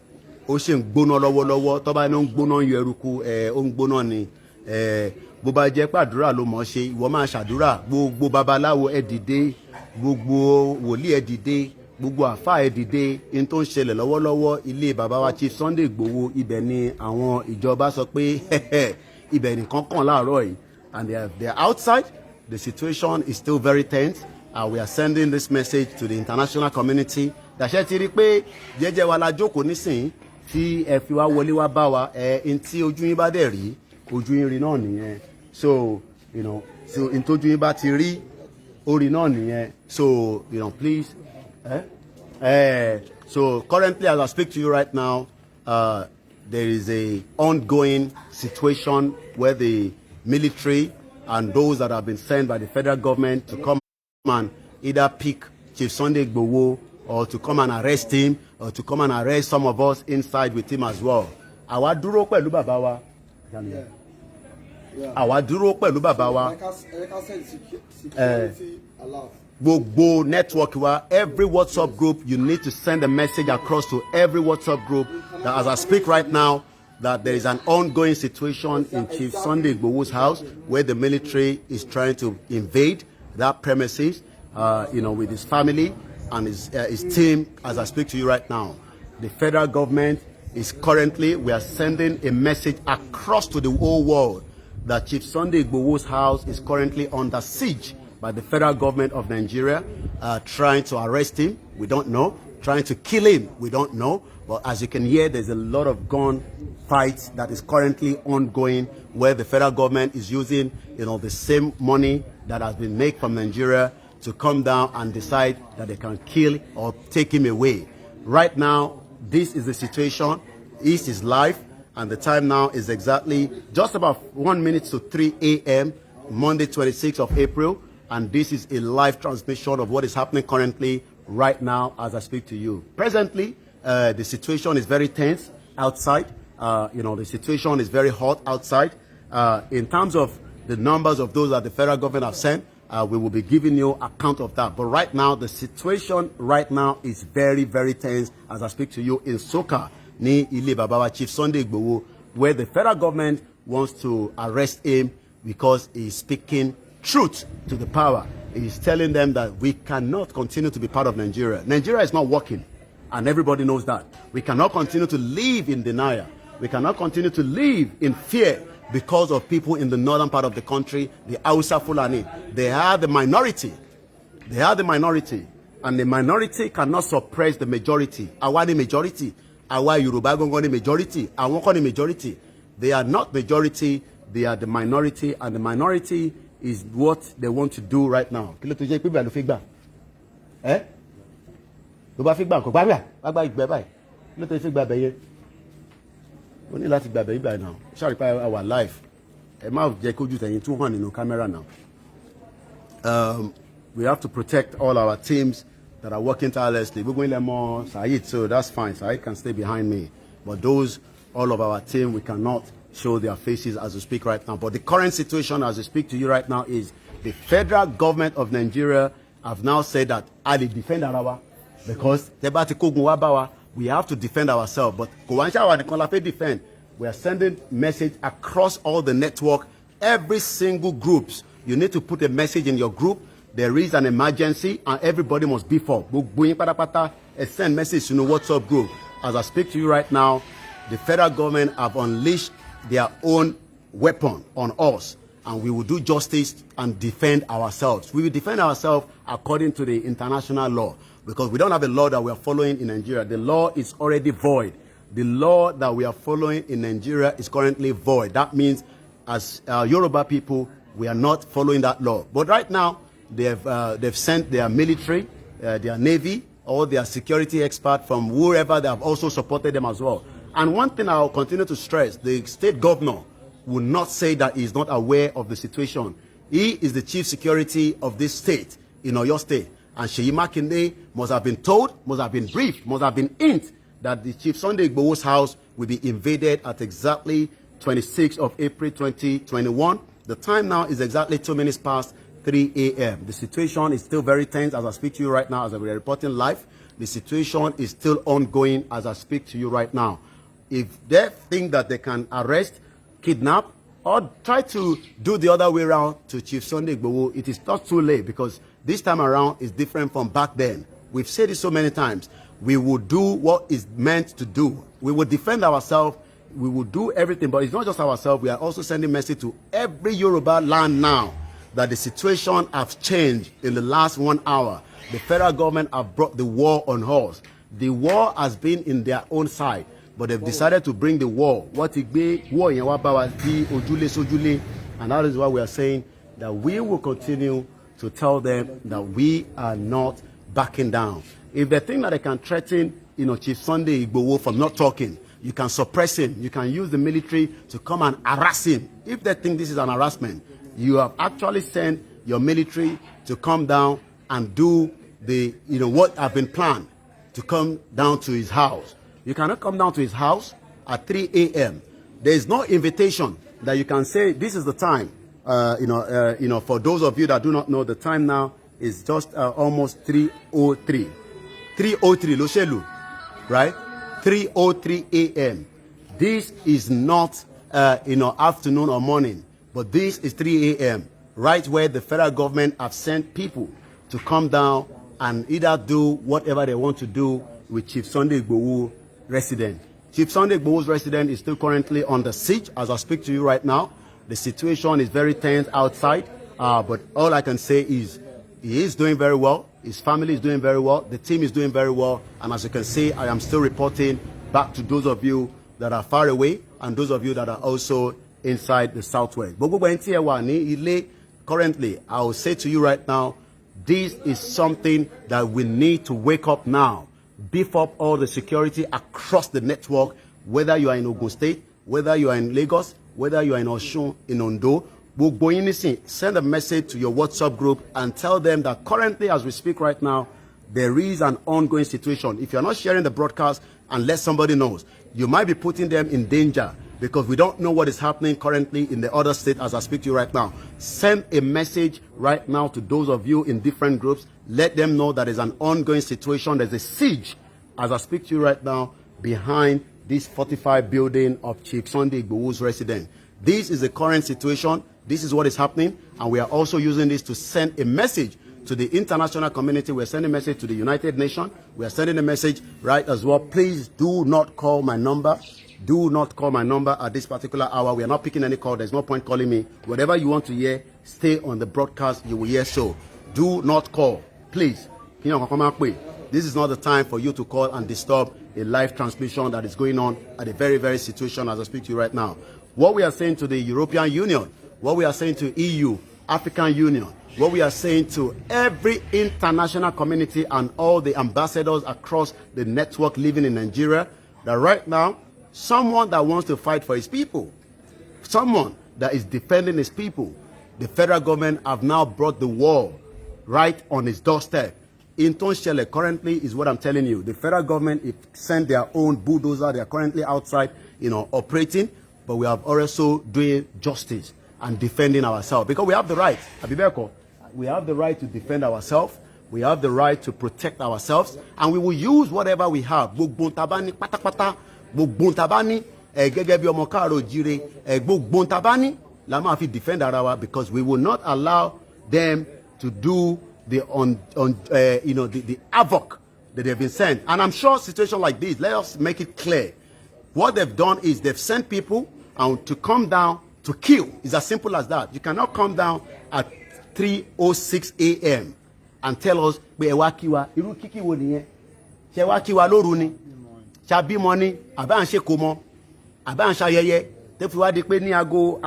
Ocean gbóná lọ́wọ́lọ́wọ́ tó bá ní ń gbóná yọ eruku ó ń gbóná ni bó bá jẹ́ pàdúrà ló mọ̀ ṣe ìwọ máa ṣàdúrà gbogbo babaláwo ẹ dìde gbogbo wòlíì ẹ dìde gbogbo àfáà ẹ dìde in tó ń ṣẹlẹ̀ lọ́wọ́lọ́wọ́ ilé bàbá wa Chief Sunday Igboho ibẹ̀ ni àwọn ìjọba sọ pé ibẹ̀ nìkan kàn láàárọ̀ yìí and they are outside the situation is still very tense. We are sending this message to the international community. Dàṣẹ́ ti rí pé jẹ́jẹ́ wa la jókòó nísìn tí ẹ fi wá wọlé wá bá wa in tí ojú yín bá dẹ̀ rí ojú yín rí náà nìyẹn. So so in tójú yín bá ti rí orí náà nìyẹn. So please. So currently, as I speak to you right now, there is a ongoing situation where the military and those that have been sent by the federal government to come and either pick Chief Sunday Igboho or to come and arrest him or to come and arrest some of us inside with him as well. Àwa dúró pẹ̀lú bàbá wa. Àwa dúró pẹ̀lú bàbá wa. Gbogbo network wa, every WhatsApp group, you need to send a message across to every WhatsApp group that as I speak right now, that there is an ongoing situation in Chief Sunday Igboho's house where the military is trying to invade that premises, with his family and his team as I speak to you right now. The federal government is currently, we are sending a message across to the whole world that Chief Sunday Igboho's house is currently under siege by the federal government of Nigeria, trying to arrest him, we don't know, trying to kill him, we don't know. But as you can hear, there's a lot of gun fights that is currently ongoing where the federal government is using, the same money that has been made from Nigeria to come down and decide that they can kill or take him away. Right now, this is the situation. This is live, and the time now is exactly just about 1 minute to 3 a.m., Monday, 26th of April, and this is a live transmission of what is happening currently right now as I speak to you. Presently, the situation is very tense outside. The situation is very hot outside. In terms of the numbers of those that the federal government have sent, we will be giving you account of that. But right now, the situation right now is very, very tense as I speak to you in Soka, ni Ile Babawa Chief Sunday Igboho, where the federal government wants to arrest him because he is speaking truth to the power. He is telling them that we cannot continue to be part of Nigeria. Nigeria is not working, and everybody knows that. We cannot continue to live in denial. We cannot continue to live in fear because of people in the northern part of the country, the Hausa Fulani. They are the minority. They are the minority. And the minority cannot suppress the majority. Awa the majority. Awa Yoruba gongo the majority. Awon the majority. They are not majority. They are the minority. And the minority is what they want to do right now. Kí ló tó jẹ́ pé bẹ́ẹ̀ ló fi gbà? Ló bá fi gbà nǹkan gbàgbà gbàgbà ìgbẹ́ báyìí. Kí ló tó fi gbà bẹ́yẹ? Ó ní láti gbà bẹ́yẹ báyìí náà. Ṣáàrí pa our life. Ẹ má jẹ́ kójú tẹ̀yìn tún hàn nínú camera now. We have to protect all our teams that are working tirelessly. We're going to more Said, so that's fine. Said can stay behind me. But those, all of our team, we cannot show their faces as we speak right now. But the current situation as we speak to you right now is the federal government of Nigeria have now said that I will defend our because we have to defend ourselves. But defend. We are sending message across all the network, every single groups. You need to put a message in your group. There is an emergency and everybody must be for. Send message to the WhatsApp group. As I speak to you right now, the federal government have unleashed their own weapon on us, and we will do justice and defend ourselves. We will defend ourselves according to the international law, because we don't have a law that we are following in Nigeria. The law is already void. The law that we are following in Nigeria is currently void. That means as Yoruba people, we are not following that law. But right now, they've sent their military, their navy, or their security expert from wherever they have also supported them as well. And one thing I'll continue to stress, the state governor will not say that he is not aware of the situation. He is the chief security of this state, in Oyo State. And Seyi Makinde must have been told, must have been briefed, must have been hint that the Chief Sunday Igboho's house will be invaded at exactly 26th of April 2021. The time now is exactly 2 minutes past 3 a.m. The situation is still very tense as I speak to you right now, as we are reporting live. The situation is still ongoing as I speak to you right now. If they think that they can arrest, kidnap, or try to do the other way around to Chief Sunday Igboho, it is not too late, because this time around is different from back then. We've said it so many times. We will do what is meant to do. We will defend ourselves. We will do everything, but it's not just ourselves. We are also sending message to every Yoruba land now that the situation has changed in the last 1 hour. The federal government have brought the war on us. The war has been in their own side, but they've decided to bring the war. What it be war in ojule, and that is why we are saying that we will continue to tell them that we are not backing down. If they think that they can threaten, Chief Sunday Igboho from not talking, you can suppress him. You can use the military to come and harass him. If they think this is an harassment, you have actually sent your military to come down and do the, what have been planned, to come down to his house. You cannot come down to his house at 3 a.m. There is no invitation that you can say, this is the time. For those of you that do not know, the time now is just almost 3:03. 3:03, Loshelu, right? 3:03 a.m. This is not, afternoon or morning, but this is 3 a.m., right where the federal government have sent people to come down and either do whatever they want to do with Chief Sunday Igboho resident. Chief Sunday Igboho's resident is still currently under siege as I speak to you right now. The situation is very tense outside, but all I can say is he is doing very well. His family is doing very well. The team is doing very well. And as you can see, I am still reporting back to those of you that are far away and those of you that are also inside the southwest. But currently, I will say to you right now, this is something that we need to wake up now. Beef up all the security across the network, whether you are in Ogun State, whether you are in Lagos, whether you are in Osun, in Ondo. Send a message to your WhatsApp group and tell them that currently, as we speak right now, there is an ongoing situation. If you're not sharing the broadcast and let somebody knows, you might be putting them in danger because we don't know what is happening currently in the other state as I speak to you right now. Send a message right now to those of you in different groups. Let them know that there's an ongoing situation. There's a siege as I speak to you right now behind this 45 building of Chief Sunday Igboho's residence. This is the current situation. This is what is happening. And we are also using this to send a message to the international community. We're sending a message to the United Nations. We are sending a message right as well. Please do not call my number. Do not call my number at this particular hour. We are not picking any call. There's no point calling me. Whatever you want to hear, stay on the broadcast. You will hear so. Do not call. Please. This is not the time for you to call and disturb a live transmission that is going on at a very, very situation as I speak to you right now. What we are saying to the European Union, what we are saying to EU, African Union, what we are saying to every international community and all the ambassadors across the network living in Nigeria, that right now, someone that wants to fight for his people, someone that is defending his people, the federal government have now brought the war right on his doorstep. In Tonshele currently is what I'm telling you. The federal government sent their own bulldozer. They are currently outside, operating, but we have also doing justice and defending ourselves because we have the right. Abibeko, we have the right to defend ourselves. We have the right to protect ourselves, and we will use whatever we have. Gbogbo tabani, gẹ́gẹ́ bí ọmọ káàró jíire, gbogbo tabani la máa fi defend ara wa because we will not allow them to do the the havoc that they've been sent. And I'm sure situation like this, let us make it clear. What they've done is they've sent people to come down to kill. It's as simple as that. You cannot come down at 3:06 a.m. and tell us, iru kiki wo niyen? Se wa kiwa loru ni? Sha bimo ni? Aba n se komo? Aba n sayeye? Te fi wa di pe ni ago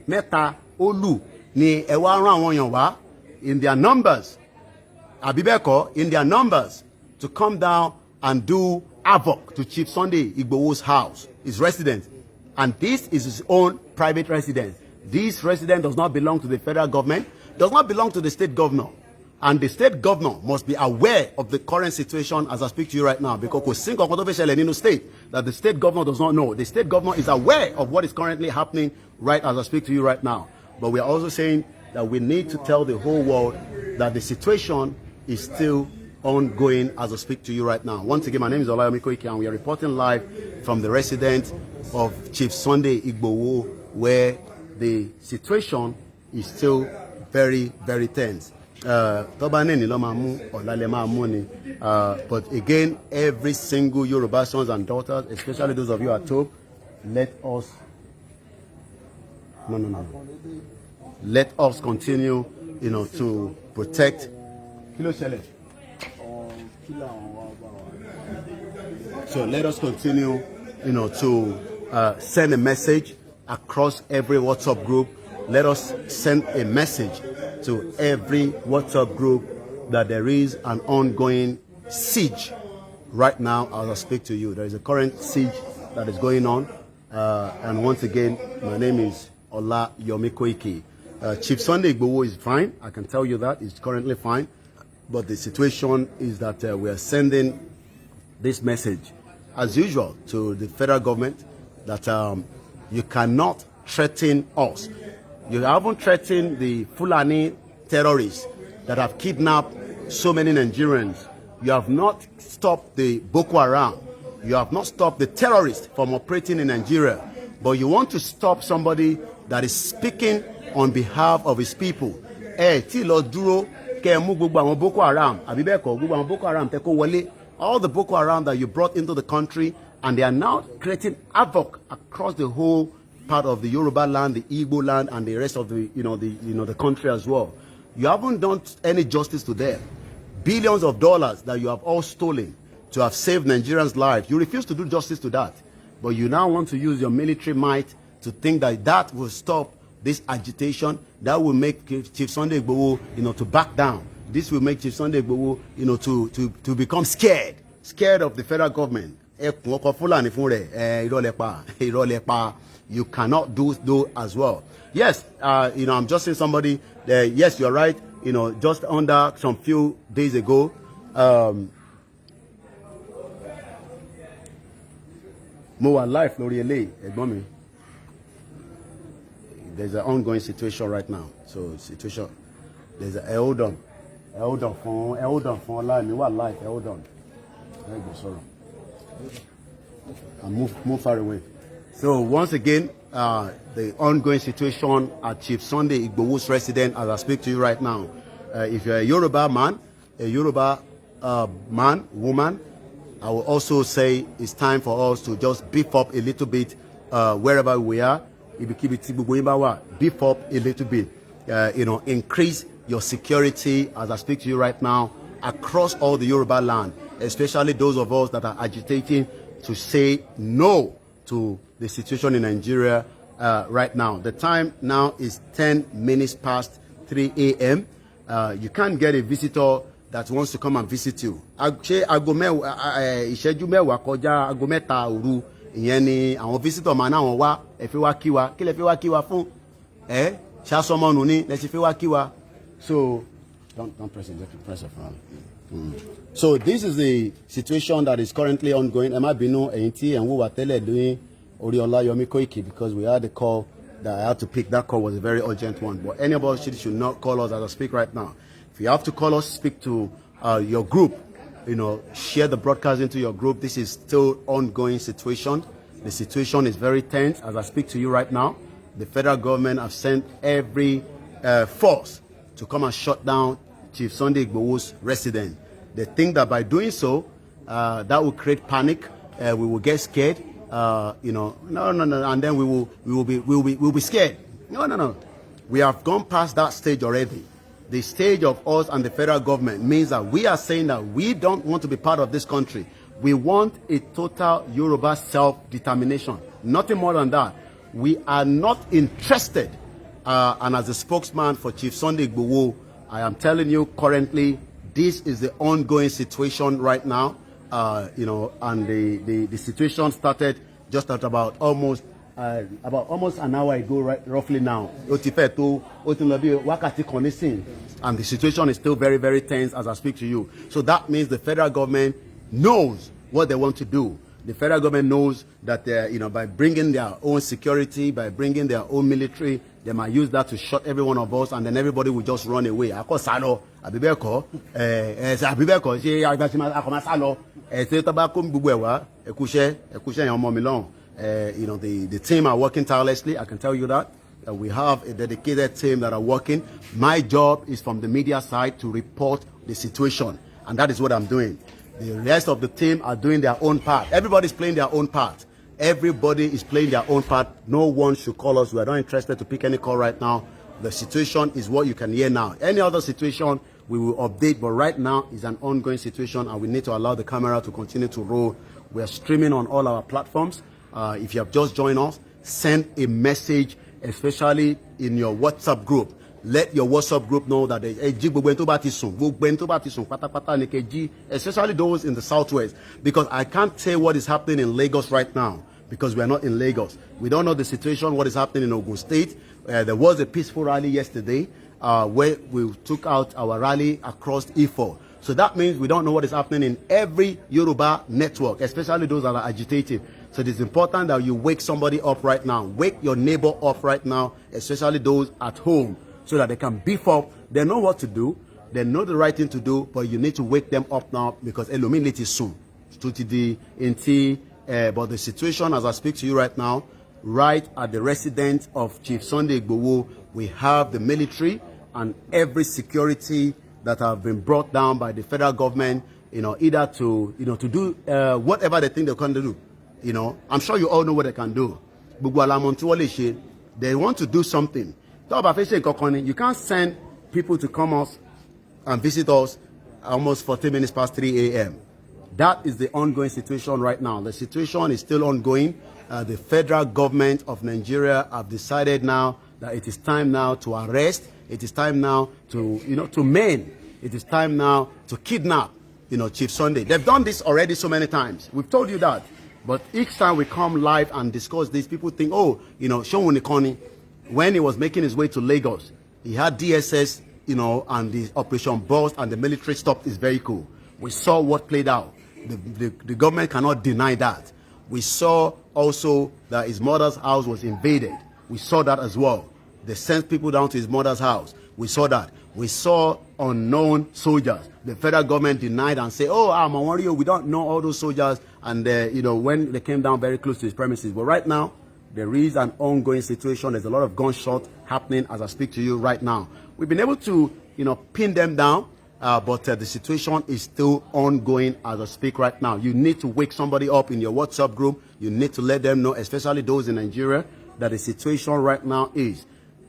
mẹ́ta ó lù ni ẹ wá rán àwọn èèyàn wá in their numbers, Abibeko, in their numbers, to come down and do havoc to Chief Sunday Igboho's house, his residence. And this is his own private residence. This residence does not belong to the federal government, does not belong to the state governor. And the state governor must be aware of the current situation as I speak to you right now, because state that the state governor does not know. The state governor is aware of what is currently happening right as I speak to you right now. But we are also saying that we need to tell the whole world that the situation is still ongoing as I speak to you right now. Once again, my name is Olayomi Koiki, and we are reporting live from the residence of Chief Sunday Igboho, where the situation is still very, very tense. But again, every single Yoruba sons and daughters, especially those of you at home, let us... No. let us continue, to protect. So let us continue, to send a message across every WhatsApp group. Let us send a message to every WhatsApp group that there is an ongoing siege right now as I speak to you. There is a current siege that is going on. And once again, my name is Ola Yomikoiki. Chief Sunday Igboho is fine. I can tell you that. He's currently fine. But the situation is that we are sending this message, as usual, to the federal government that you cannot threaten us. You haven't threatened the Fulani terrorists that have kidnapped so many Nigerians. You have not stopped the Boko Haram. You have not stopped the terrorists from operating in Nigeria. But you want to stop somebody that is speaking on behalf of his people. Boko Haram, Boko Haram, all the Boko Haram that you brought into the country, and they are now creating havoc across the whole part of the Yoruba land, the Igbo land, and the rest of the, the country as well. You haven't done any justice to them. Billions of dollars that you have all stolen to have saved Nigerians' lives. You refuse to do justice to that. But you now want to use your military might to think that that will stop this agitation. That will make Chief Sunday Igboho, to back down. This will make Chief Sunday Igboho, to become scared of the federal government. You cannot do as well. Yes, I'm just saying somebody, yes, you're right. Just under some few days ago, more life, Loriele, Egbomi. There's an ongoing situation right now. So there's a hold on for life. What life? Hold on. Sorry. And move far away. So once again, the ongoing situation at Chief Sunday Igboho's residence as I speak to you right now. If you're a Yoruba man, man, woman, I will also say it's time for us to just beef up a little bit wherever we are. Beef up a little bit. Increase your security as I speak to you right now across all the Yoruba land, especially those of us that are agitating to say no to the situation in Nigeria right now. The time now is 10 minutes past 3 a.m. You can't get a visitor that wants to come and visit you. Ìṣẹ́jú mẹ́wàá kọjá aago mẹ́ta òru ìyẹn ni àwọn visitor máa náà wá ẹ fi wá kí wa kí lẹ fi wá kí wa fún ṣàṣọmọnù ni lẹ ti fi wá kí wa. So don't press it, just press it from. So this is the situation that is currently ongoing. Ẹ má bínú ẹ̀yin tí ẹ̀ ń wò wá tẹ́lẹ̀ lóyún Oriola Yomi Koiki, because we had a call that I had to pick. That call was a very urgent one. But any of us should not call us as I speak right now. If you have to call us, speak to your group. Share the broadcast into your group. This is still ongoing situation. The situation is very tense as I speak to you right now. The federal government have sent every force to come and shut down Chief Sunday Igboho's residence. They think that by doing so, that will create panic. We will get scared. No, and then we'll be scared. No. We have gone past that stage already. The stage of us and the federal government means that we are saying that we don't want to be part of this country. We want a total Yoruba self-determination. Nothing more than that. We are not interested. And as a spokesman for Chief Sunday Igboho, I am telling you currently, this is the ongoing situation right now. And the situation started just at about almost an hour ago, right, roughly now. And the situation is still very, very tense as I speak to you. So that means the federal government knows what they want to do. The federal government knows that by bringing their own security, by bringing their own military, they might use that to shut every one of us, and then everybody will just run away. The team are working tirelessly. I can tell you that. We have a dedicated team that are working. My job is from the media side to report the situation, and that is what I'm doing. The rest of the team are doing their own part. Everybody's playing their own part. Everybody is playing their own part. No one should call us. We are not interested to pick any call right now. The situation is what you can hear now. Any other situation, we will update, but right now is an ongoing situation, and we need to allow the camera to continue to roll. We are streaming on all our platforms. If you have just joined us, send a message, especially in your WhatsApp group. Let your WhatsApp group know that especially those in the southwest, because I can't tell what is happening in Lagos right now because we are not in Lagos. We don't know the situation, what is happening in Ogun State. There was a peaceful rally yesterday where we took out our rally across Ifo. So that means we don't know what is happening in every Yoruba network, especially those that are agitated. So it is important that you wake somebody up right now. Wake your neighbor up right now, especially those at home, so that they can beef up. They know what to do. They know the right thing to do, but you need to wake them up now because illuminate is soon. But the situation, as I speak to you right now, right at the residence of Chief Sunday Igboho, we have the military and every security that have been brought down by the federal government, either to do whatever they think they can do. I'm sure you all know what they can do. They want to do something. You can't send people to come us and visit us almost 40 minutes past 3 a.m. That is the ongoing situation right now. The situation is still ongoing. The federal government of Nigeria have decided now that it is time now to arrest. It is time now to maim. It is time now to kidnap, Chief Sunday. They've done this already so many times. We've told you that. But each time we come live and discuss this, people think, Seun Nikoni, when he was making his way to Lagos, he had DSS, and the operation burst and the military stopped his vehicle. We saw what played out. The government cannot deny that. We saw also that his mother's house was invaded. We saw that as well. They sent people down to his mother's house. We saw that. We saw unknown soldiers. The federal government denied and said, we don't know all those soldiers. And, when they came down very close to his premises. But right now, there is an ongoing situation. There's a lot of gunshots happening as I speak to you right now. We've been able to, pin them down. But the situation is still ongoing as I speak right now. You need to wake somebody up in your WhatsApp group. You need to let them know, especially those in Nigeria, that the situation right now is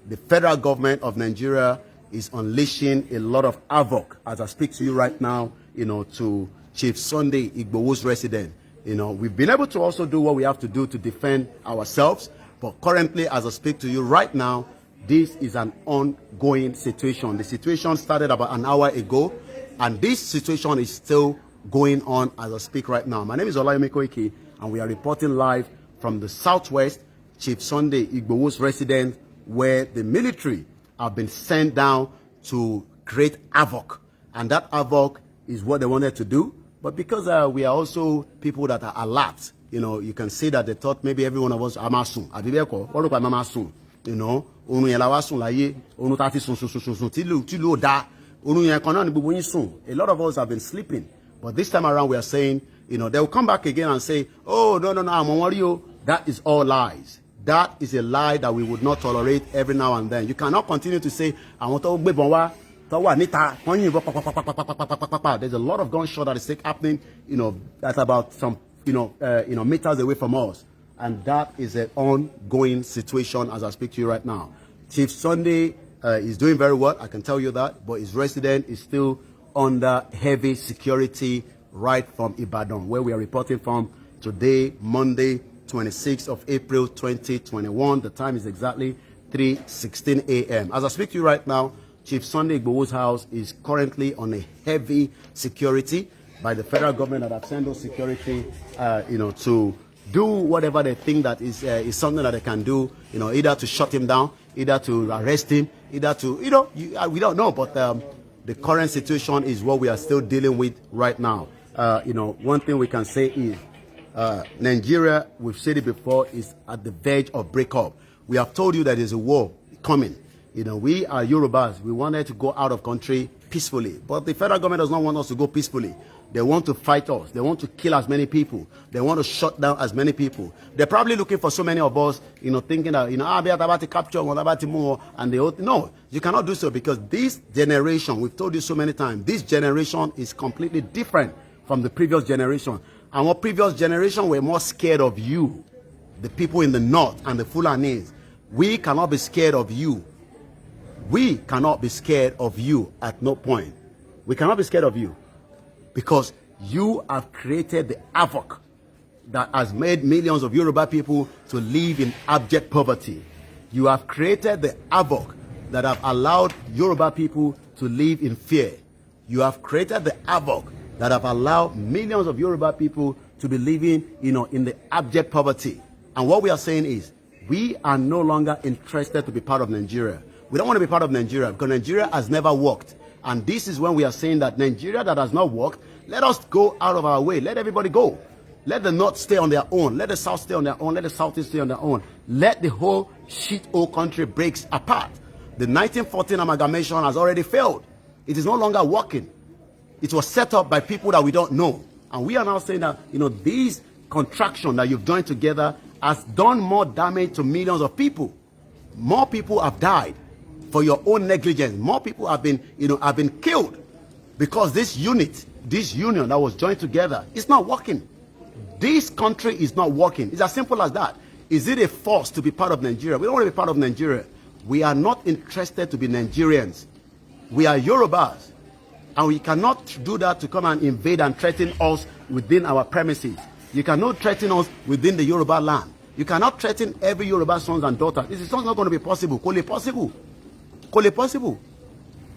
the federal government of Nigeria is unleashing a lot of havoc as I speak to you right now, to Chief Sunday Igboho's residence. We've been able to also do what we have to do to defend ourselves. But currently, as I speak to you right now, this is an ongoing situation. The situation started about an hour ago, and this situation is still going on as I speak right now. My name is Olayemi Koiki, and we are reporting live from the southwest, Chief Sunday Igboho's residence, where the military have been sent down to create havoc. And that havoc is what they wanted to do. But because we are also people that are alert, you can see that they thought maybe every one of us are masun. A lot of us have been sleeping. But this time around we are saying, they will come back again and say, oh, no, I'm on Wario. That is all lies. That is a lie that we would not tolerate every now and then. You cannot continue to say, I want to there's a lot of gunshot that is happening, that's about some, meters away from us. And that is an ongoing situation as I speak to you right now. Chief Sunday is doing very well, I can tell you that, but his residence is still under heavy security right from Ibadan, where we are reporting from today, Monday, 26th of April, 2021. The time is exactly 3:16 a.m. As I speak to you right now, Chief Sunday Igboho's house is currently on a heavy security by the federal government that have sent those security, to do whatever they think that is something that they can do, either to shut him down, either to arrest him, either to, we don't know, but the current situation is what we are still dealing with right now. One thing we can say is Nigeria, we've said it before, is at the verge of breakup. We have told you that there's a war coming. We are Yorubas. We wanted to go out of country peacefully. But the federal government does not want us to go peacefully. They want to fight us. They want to kill as many people. They want to shut down as many people. They're probably looking for so many of us, thinking that, they're about to capture, we're about to move, and no, you cannot do so because this generation, we've told you so many times, this generation is completely different from the previous generation. Our previous generation were more scared of you, the people in the north and the Fulanis. We cannot be scared of you. we cannot be scared of you at no point. We cannot be scared of you because you have created the havoc that has made millions of Yoruba people to live in abject poverty. You have created the havoc that have allowed Yoruba people to live in fear. You have created the havoc that have allowed millions of Yoruba people to be living, in the abject poverty. And what we are saying is, we are no longer interested to be part of Nigeria. We don't want to be part of Nigeria because Nigeria has never worked. And this is when we are saying that Nigeria that has not worked, let us go out of our way. Let everybody go. Let the North stay on their own. Let the South stay on their own. Let the Southeast stay on their own. Let the whole shit-hole country break apart. The 1914 amalgamation has already failed. It is no longer working. It was set up by people that we don't know. And we are now saying that, these contraction that you've joined together has done more damage to millions of people. More people have died for your own negligence. More people have been killed because this union that was joined together is not working. This country is not working. It's as simple as that. Is it a force to be part of Nigeria? We don't want to be part of Nigeria. We are not interested to be Nigerians. We are Yorubas. And we cannot do that to come and invade and threaten us within our premises. You cannot threaten us within the Yoruba land. You cannot threaten every Yoruba sons and daughters. This is not going to be possible. Call it possible. Call it possible.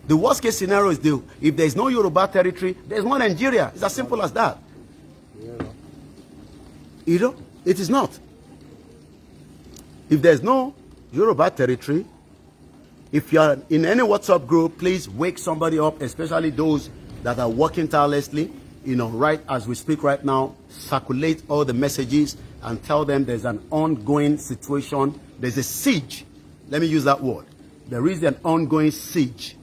The worst case scenario is if there is no Yoruba territory, there is no Nigeria. It's as simple as that. It is not. If there is no Yoruba territory, if you are in any WhatsApp group, please wake somebody up, especially those that are working tirelessly, right as we speak right now, circulate all the messages and tell them there's an ongoing situation. There's a siege. Let me use that word. There is an ongoing siege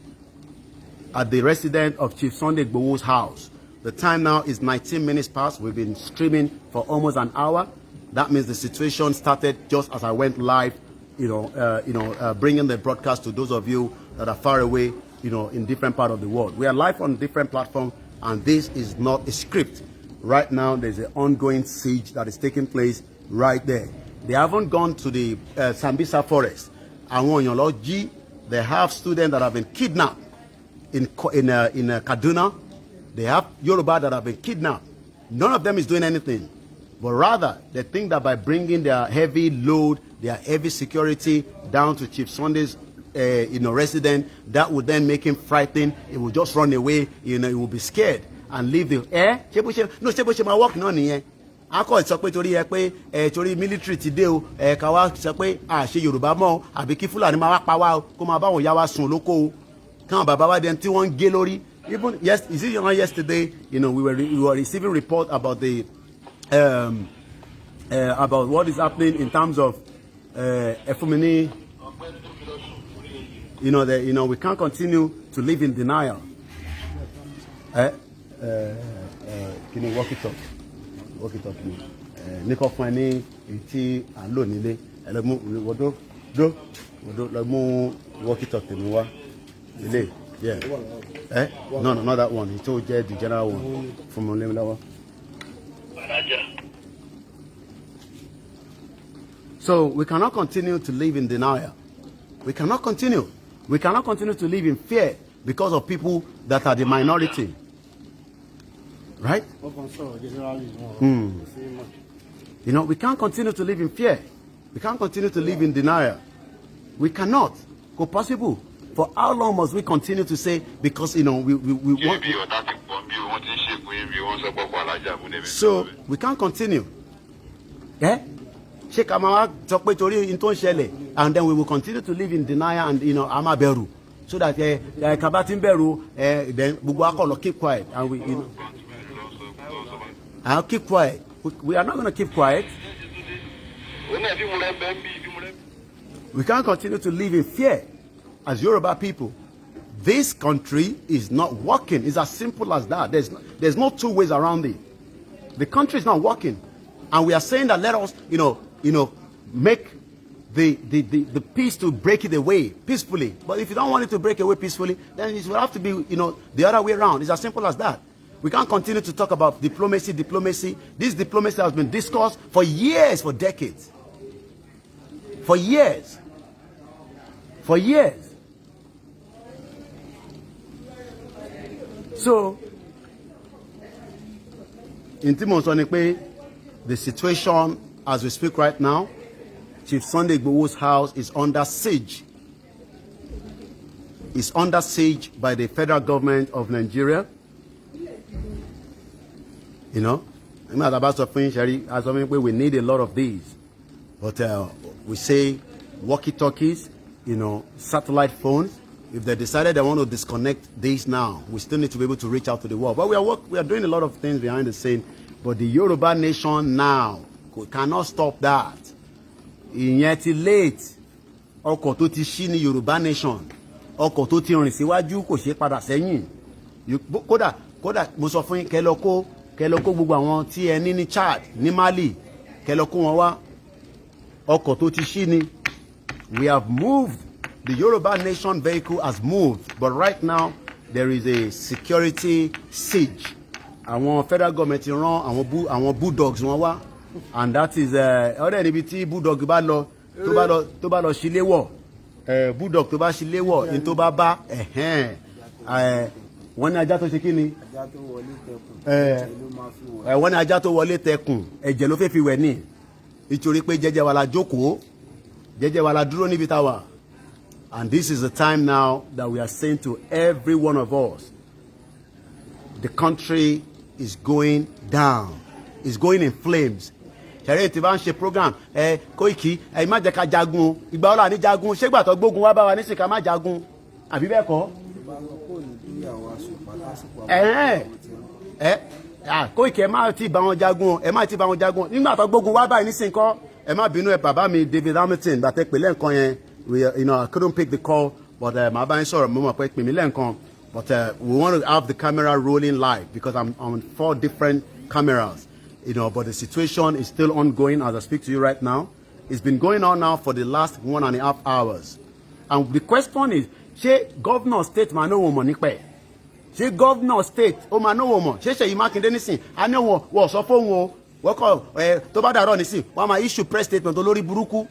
at the residence of Chief Sunday Igboho's house. The time now is 19 minutes past. We've been streaming for almost an hour. That means the situation started just as I went live, bringing the broadcast to those of you that are far away, in different parts of the world. We are live on different platforms, and this is not a script. Right now, there's an ongoing siege that is taking place right there. They haven't gone to the Sambisa forest. They have students that have been kidnapped in Kaduna. They have Yoruba that have been kidnapped. None of them is doing anything. But rather, they think that by bringing their heavy load, their heavy security down to Chief Sunday's resident, that would then make him frightened. He will just run away. He will be scared and leave the air. No, my work no niye. Ako sọ pé torí ẹ pé torí military ti dé o ká wá sọ pé ṣe Yorùbá mọ́ àbí kí Fúlàní máa wá pa wá o kó máa bá wọn yá wá sùn lóko o kan bàbá wa den tí wọ́n gé lórí. Even yesterday, we were receiving report about the about what is happening in terms of Efumini. We can't continue to live in denial. Can you walk it up? Walk it up, please. Niko fani iti alo nile. Elemu wodo lemu walk it up temi wa. Ile. Yeah. No, not that one. He told you the general one from Olemlawa. So we cannot continue to live in denial. We cannot continue. We cannot continue to live in fear because of people that are the minority. Right? We can't continue to live in fear. We can't continue to live in denial. We cannot. Go possible. For how long must we continue to say, because, we want... So, we can't continue. Yeah? And then we will continue to live in denial and, amaberu. So that, then we keep quiet. And I'll keep quiet. We are not going to keep quiet. We can't continue to live in fear. As Yoruba people, this country is not working. It's as simple as that. There's no two ways around it. The country is not working, and we are saying that let us, make the peace to break it away peacefully. But if you don't want it to break away peacefully, then it will have to be, the other way around. It's as simple as that. We can't continue to talk about diplomacy. This diplomacy has been discussed for years, for decades, for years. So, in Timon the situation as we speak right now, Chief Sunday Igboho's house is under siege. It's under siege by the federal government of Nigeria. You know, we need a lot of these. But we say walkie-talkies, you know, satellite phones. If they decided they want to disconnect these now, we still need to be able to reach out to the world. But we are doing a lot of things behind the scene. But the Yoruba nation now cannot stop that. Ìyẹn ti late. Ọkọ̀ tó ti ṣí ní Yoruba nation. Ọkọ̀ tó ti rìn síwájú kò ṣe padà sẹ́yìn. Kódà mo sọ fún yín kẹ́ lọ kó gbogbo àwọn tí ẹ ní Chad ní Mali kẹ́ lọ kó wọn wá. Ọkọ̀ tó ti ṣí ni. We have moved. The Yoruba nation vehicle has moved, but right now there is a security siege. Àwọn federal government rán àwọn bulldogs wọn wá, and that is ọ̀rẹ́ níbi tí bulldog bá lọ tó bá lọ ṣíléwọ̀ bulldog tó bá ṣíléwọ̀ ní tó bá bá wọ́n ní ajá tó ṣe kí ni wọ́n ní ajá tó wọlé tẹkùn ẹ̀jẹ̀ ló fẹ́ fi wẹ̀ ní nítorí pé jẹ́jẹ́ wa la jókòó jẹ́jẹ́ wa la dúró níbi tá wà. And this is the time now that we are saying to every one of us, the country is going down. It's going in flames. Ṣẹ̀rẹ́ tí bá ń ṣe program Koiki má jẹ́ ká jagun ìgbà ọ̀la ní jagun ṣégbà tó gbógun wá bá wa nísìnyí ká má jagun àbí bẹ́ẹ̀ kọ́. Koiki ẹ má ti bá wọn jagun nígbà tó gbógun wá báyìí nísìnyí kọ́ ẹ má bínú ẹ bàbá mi David Hamilton bàtẹ́ pèlẹ́ nǹkan yẹn. I couldn't pick the call, but my band sorry, we want to have the camera rolling live because I'm on 4 different cameras, you know. But the situation is still ongoing as I speak to you right now. It's been going on now for the last 1.5 hours, and the question is: ṣé governor state ma no woman nipe? Ṣé governor state o ma no woman? Ṣé Ṣèyí Mákindé nísìn? A ní wọ́n sọ fún wọn wọ́n kọ́ tó bá dàrọ́ nísìn wọ́n máa issue press statement olórí burúkú.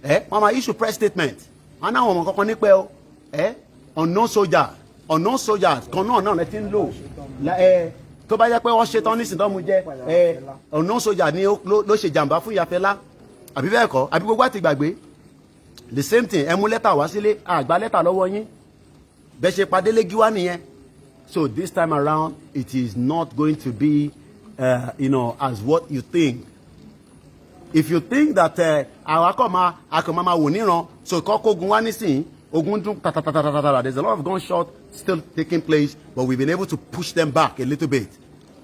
Wọ́n máa issue press statement. Wọ́n náà wọ̀n kankan nípẹ́ o. Unknown soldiers kan náà lẹ ti ń lò. Tó bá jẹ́ pé wọ́n ṣe tán nísìnyí tó mú jẹ́ unknown soldier ni ló ṣe jàǹbá fún Ìyáfẹ́lá. Àbí bẹ́ẹ̀ kọ́ àbí gbogbo àti gbàgbé. The same thing ẹ mú lẹ́tà wá sílé àgbà lẹ́tà lọ́wọ́ yín. Bẹ́ẹ̀ ṣe padé léegi wá nìyẹn. So this time around it is not going to be you know, as what you think. If you think that àwọn akọ̀mọ́ wò níran so kọ́kọ́ ogun wá nísìnyí ogun dún tatatatata there's a lot of gunshot still taking place but we've been able to push them back a little bit.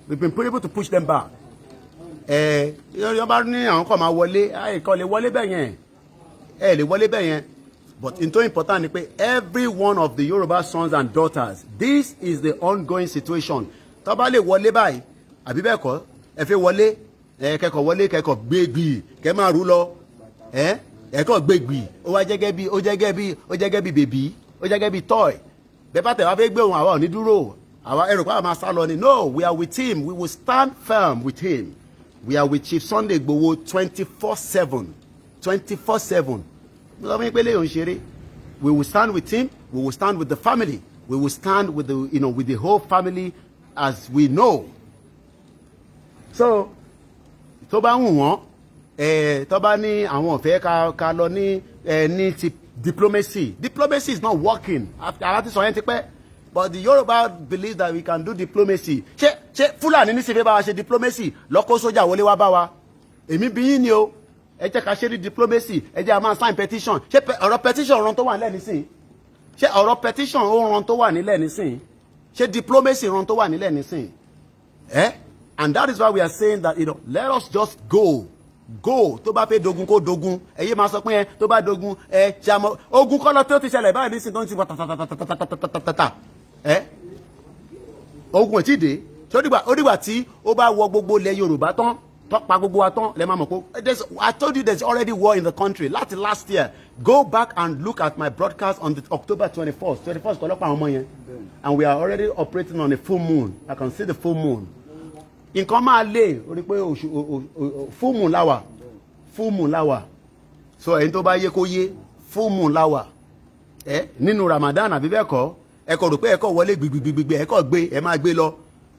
We've been able to push them back. Yọ́n bá ní àwọn kọ̀ máa wọlé kọ́ lè wọlé bẹ́ẹ̀ yẹn lè wọlé bẹ́ẹ̀ yẹn but in tó important ni pé every one of the Yoruba sons and daughters this is the ongoing situation. Tó bá lè wọlé báyìí àbí bẹ́ẹ̀ kọ́ ẹ fẹ́ wọlé. Kẹ́kọ̀ọ́ wọlé kẹ́kọ̀ọ́ gbégbì kẹ́ máa rú lọ ẹ̀kọ́ gbégbì ó jẹ́ gẹ́gẹ́ bí bèbí ó jẹ́ gẹ́gẹ́ bí toy bẹ́ẹ̀ bá tẹ̀ wá fẹ́ gbé òun àwa ò ní dúró àwa ẹrù pa àmà sá lọ ni no we are with him we will stand firm with him we are with Chief Sunday Igboho 24/7 mo sọ fún yín pé léyìn òǹṣeré we will stand with him we will stand with the family we will stand with the with the whole family as we know. So tó bá wù wọ́n tó bá ní àwọn ọ̀fẹ́ ká lọ ní ti diplomacy is not working àwa ti sọ yẹn ti pẹ́ but the Yoruba believe that we can do diplomacy. Ṣé Fúlàní ní sèfé bá wa ṣe diplomacy lọ́kọ́ sójà wọlé wá bá wa èmi bí yín ni o ẹ jẹ́ ká ṣe ní diplomacy ẹ jẹ́ a máa sign petition ṣé ọ̀rọ̀ petition ran tó wà nílẹ̀ nísìn ṣé ọ̀rọ̀ petition ó ran tó wà nílẹ̀ nísìn ṣé diplomacy ran tó wà nílẹ̀ nísìn and that is why we are saying that let us just go tó bá fẹ́ dogun kó dogun ẹ̀yẹ́ máa sọ pé tó bá dogun ṣàmọ́ ogun kọ́lọ́ tó ti ṣẹlẹ̀ báyìí nísìn tó ń ti wọ tàtàtàtàtàtàtàtà ogun ẹ̀ tí dé ó dìgbà tí ó bá wọ gbogbo ilẹ̀ Yorùbá tán pa gbogbo wa tán lè máa mọ̀ pé I told you there's already war in the country last year go back and look at my broadcast on the October 21st kọlọ́pàá àwọn ọmọ yẹn and we are already operating on a full moon I can see the full moon. Nǹkan máa lè orí pé fúùmù láwà so ẹni tó bá yé kó yé fúùmù láwà nínú Ramadan àbí bẹ́ẹ̀ kọ́ ẹ kò rò pé ẹ kò wọlé gbìgbìgbìgbì ẹ kò gbé ẹ máa gbé lọ.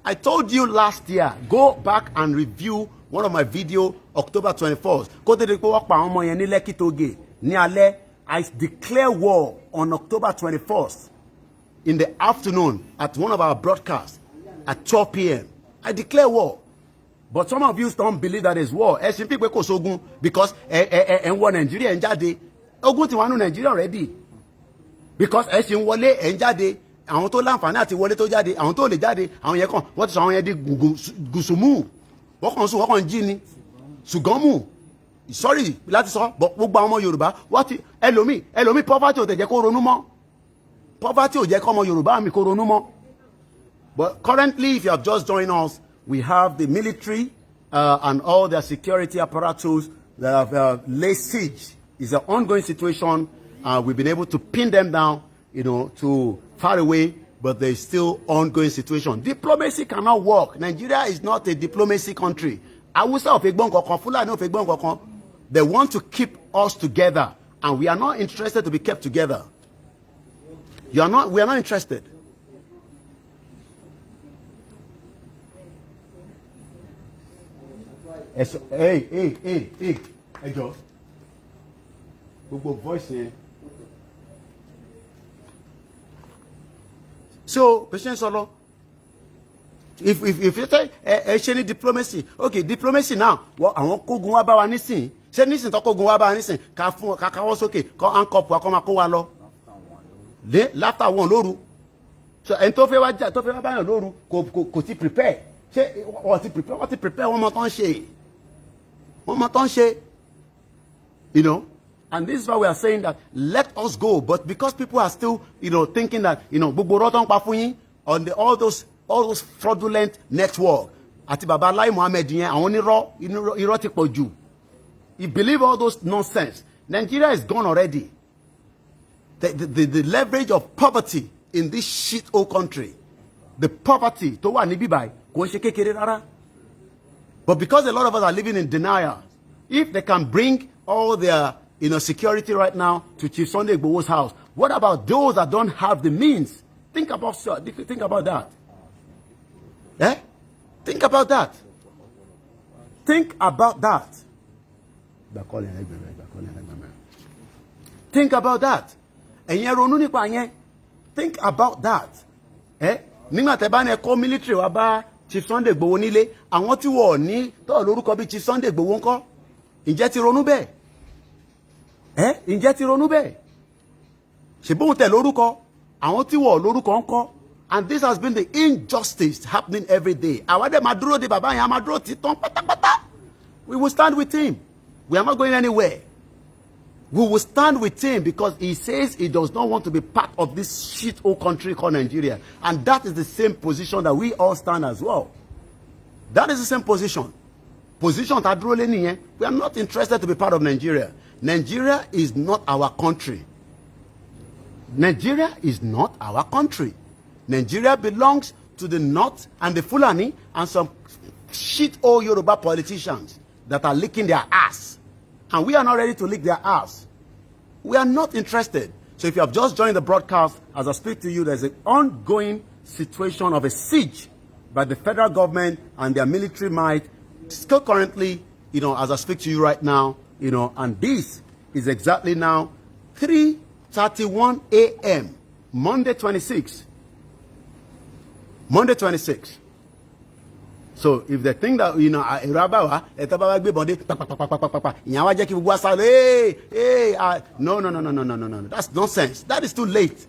I told you last year, go back and review one of my video October 21st. Kó tó di pé wọ́n pa àwọn ọmọ yẹn ní Lekki Toge ní alẹ́. I declare war on October 21st in the afternoon at one of our broadcasts at 12 p.m. I declare war. But some of you don't believe that it's war. Ẹ sì ń fi pé kò sógun because ẹ ń wọ Nàìjíríà ẹ ń jáde. Ogun ti wà nù Nàìjíríà already. Because ẹ sì ń wọlé ẹ ń jáde. Àwọn tó láǹfààní àti wọlé tó jáde, àwọn tó lè jáde, àwọn yẹn kàn wọ́n ti sọ àwọn yẹn di gùsùmù. Wọ́n kàn sùn, wọ́n kàn jí ni. Ṣùgọ́mù. Sorry láti sọ, but gbogbo àwọn ọmọ Yorùbá wọ́n ti ẹlòmíì poverty ò tẹ̀ jẹ́ kó ronú mọ́. Poverty ò jẹ́ kó ọmọ Yorùbá mi kó ronú mọ́. But currently, if you have just joined us, we have the military and all their security apparatus that have laid siege. It's an ongoing situation. We've been able to pin them down, to far away, but there is still ongoing situation. Diplomacy cannot work. Nigeria is not a diplomacy country. Hausa ò fẹ́ gbọ́ nǹkan kan, Fulani ò fẹ́ gbọ́ nǹkan kan. They want to keep us together, and we are not interested to be kept together. We are not interested. Hey, Joe. Gbogbo voice yẹn. So, patient solo. If you say ṣe diplomacy, okay, diplomacy now. Well, àwọn kógun wá bá wa nísìn. Ṣé nísìn tó kógun wá bá wa nísìn ká fún ká káwọ́ sókè kó ankop wa kó máa kó wa lọ. Láfta wọn lóru. So ẹni tó fẹ́ wá báyàn lóru kò ti prepare. Ṣé wọ́n ti prepare wọ́n mọ tán ṣe. Wọ́n mọ tán ṣe. And this is why we are saying that let us go. But because people are still, thinking that, gbogbo rọ́tọ́ ń pa fún yín on all those fraudulent network. Àti bàbá Lai Mohammed yẹn, àwọn irọ́ ti pọ̀ jù. You believe all those nonsense. Nigeria is gone already. The leverage of poverty in this shit old country. The poverty tó wà ní bíbáyìí kò ń ṣe kékeré rárá. But because a lot of us are living in denial, if they can bring all their security right now to Chief Sunday Igboho's house, what about those that don't have the means? Think about that. Eh? Think about that. Think about that. Think about that. Ẹ̀yin ronú nípa yẹn. Think about that. Nígbà tẹ́ bá ní ẹ̀kọ́ military wá bá Chief Sunday Igboho nílé, àwọn tí wọ́n ní tó lórúkọ bí Chief Sunday Igboho ńkọ́? Ǹjẹ́ ti ronú bẹ́ẹ̀? Ǹjẹ́ ti ronú bẹ́ẹ̀? Ṣèbóhùn tẹ̀ lórúkọ, àwọn tí wọ́n lórúkọ ńkọ́? And this has been the injustice happening every day. Àwa dẹ̀ máa dúró de bàbá yẹn, a máa dúró ti tán pátápátá. We will stand with him. We are not going anywhere. We will stand with him because he says he does not want to be part of this shit old country called Nigeria. And that is the same position that we all stand as well. That is the same position. Position tá dúró lé nìyẹn. We are not interested to be part of Nigeria. Nigeria is not our country. Nigeria is not our country. Nigeria belongs to the North and the Fulani and some shit old Yoruba politicians that are licking their ass. And we are not ready to lick their ass. We are not interested. So if you have just joined the broadcast, as I speak to you, there's an ongoing situation of a siege by the federal government and their military might, still currently, as I speak to you right now, and this is exactly now 3:31 a.m. Monday 26. Monday 26. So if they think that no, that's nonsense. That is too late.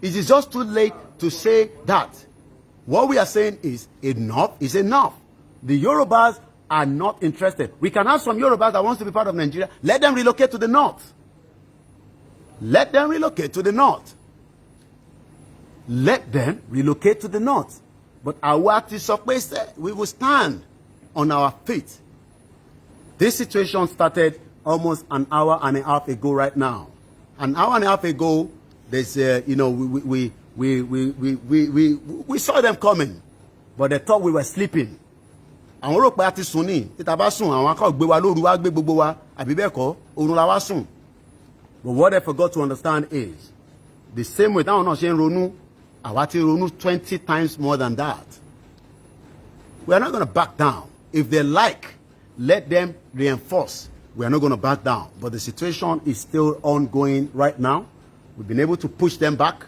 It is just too late to say that. What we are saying is enough is enough. The Yorubas are not interested. We can have some Yorubas that wants to be part of Nigeria. Let them relocate to the north. Let them relocate to the north. Let them relocate to the north. But we will stand on our feet. This situation started almost an hour and a half ago right now. An hour and a half ago, there's we saw them coming, but they thought we were sleeping. Àwọn rò pé a ti sùn ní títa bá sùn àwọn akọ gbé wa lóru wá gbé gbogbo wa àbí bẹ́ẹ̀ kọ́ oorun la wá sùn. But what they forgot to understand is the same way táwọn náà ṣe ń ronú Awati Runu 20 times more than that. We are not going to back down. If they like, let them reinforce. We are not going to back down. But the situation is still ongoing right now. We've been able to push them back.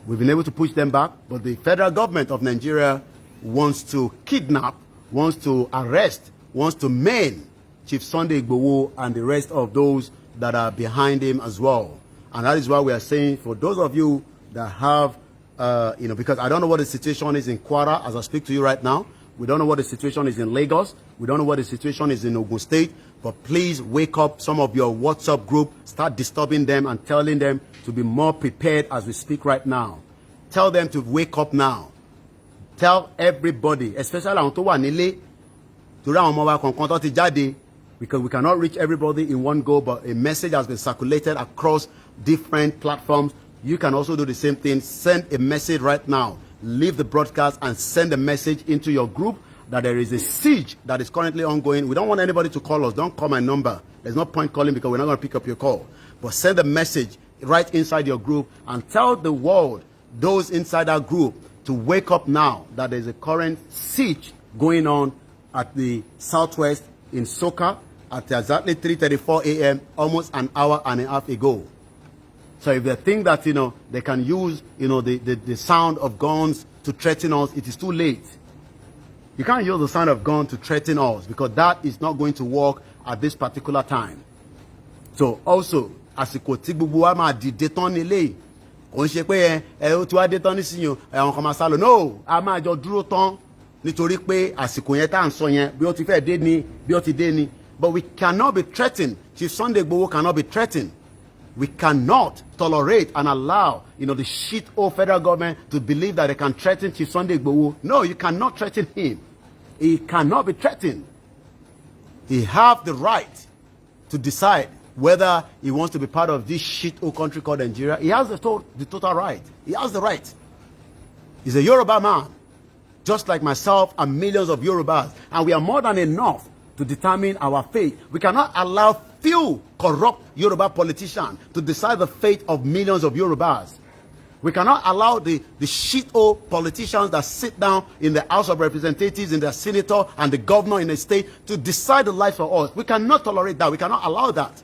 But the federal government of Nigeria wants to kidnap, wants to arrest, wants to maim Chief Sunday Igboho and the rest of those that are behind him as well. And that is why we are saying, for those of you that have, because I don't know what the situation is in Kwara as I speak to you right now. We don't know what the situation is in Lagos. We don't know what the situation is in Ogun State. But please wake up some of your WhatsApp group, start disturbing them and telling them to be more prepared as we speak right now. Tell them to wake up now. Tell everybody, especially àwọn tó wà nílé, torí àwọn ọmọ wa kankan tó ti jáde, because we cannot reach everybody in one go, but a message has been circulated across different platforms. You can also do the same thing. Send a message right now. Leave the broadcast and send a message into your group that there is a siege that is currently ongoing. We don't want anybody to call us. Don't call my number. There's no point calling because we're not going to pick up your call. But send a message right inside your group and tell the world, those inside that group, to wake up now that there's a current siege going on at the southwest in Soka at exactly 3:34 a.m., almost an hour and a half ago. So if they think that, they can use, the sound of guns to threaten us, it is too late. You can't use the sound of gun to threaten us because that is not going to work at this particular time. So also, àsìkò tí gbogbo wa máa dìde tán nílé, kò ń ṣe pé ó ti wá dé tán nísìnyí àwọn kan máa sá lọ. No, a máa jọ dúró tán nítorí pé àsìkò yẹn tá à ń sọ yẹn bí ó ti fẹ́ dé ni, bí ó ti dé ni. But we cannot be threatened. Chief Sunday Igboho cannot be threatened. We cannot tolerate and allow, the shit old federal government to believe that they can threaten Chief Sunday Igboho. No, you cannot threaten him. He cannot be threatened. He has the right to decide whether he wants to be part of this shit old country called Nigeria. He has the total right. He has the right. He's a Yoruba man, just like myself and millions of Yorubas. And we are more than enough to determine our fate. We cannot allow few corrupt Yoruba politicians to decide the fate of millions of Yorubas. We cannot allow the shit-hole politicians that sit down in the House of Representatives, in the Senator, and the governor in the state to decide the life for us. We cannot tolerate that. We cannot allow that.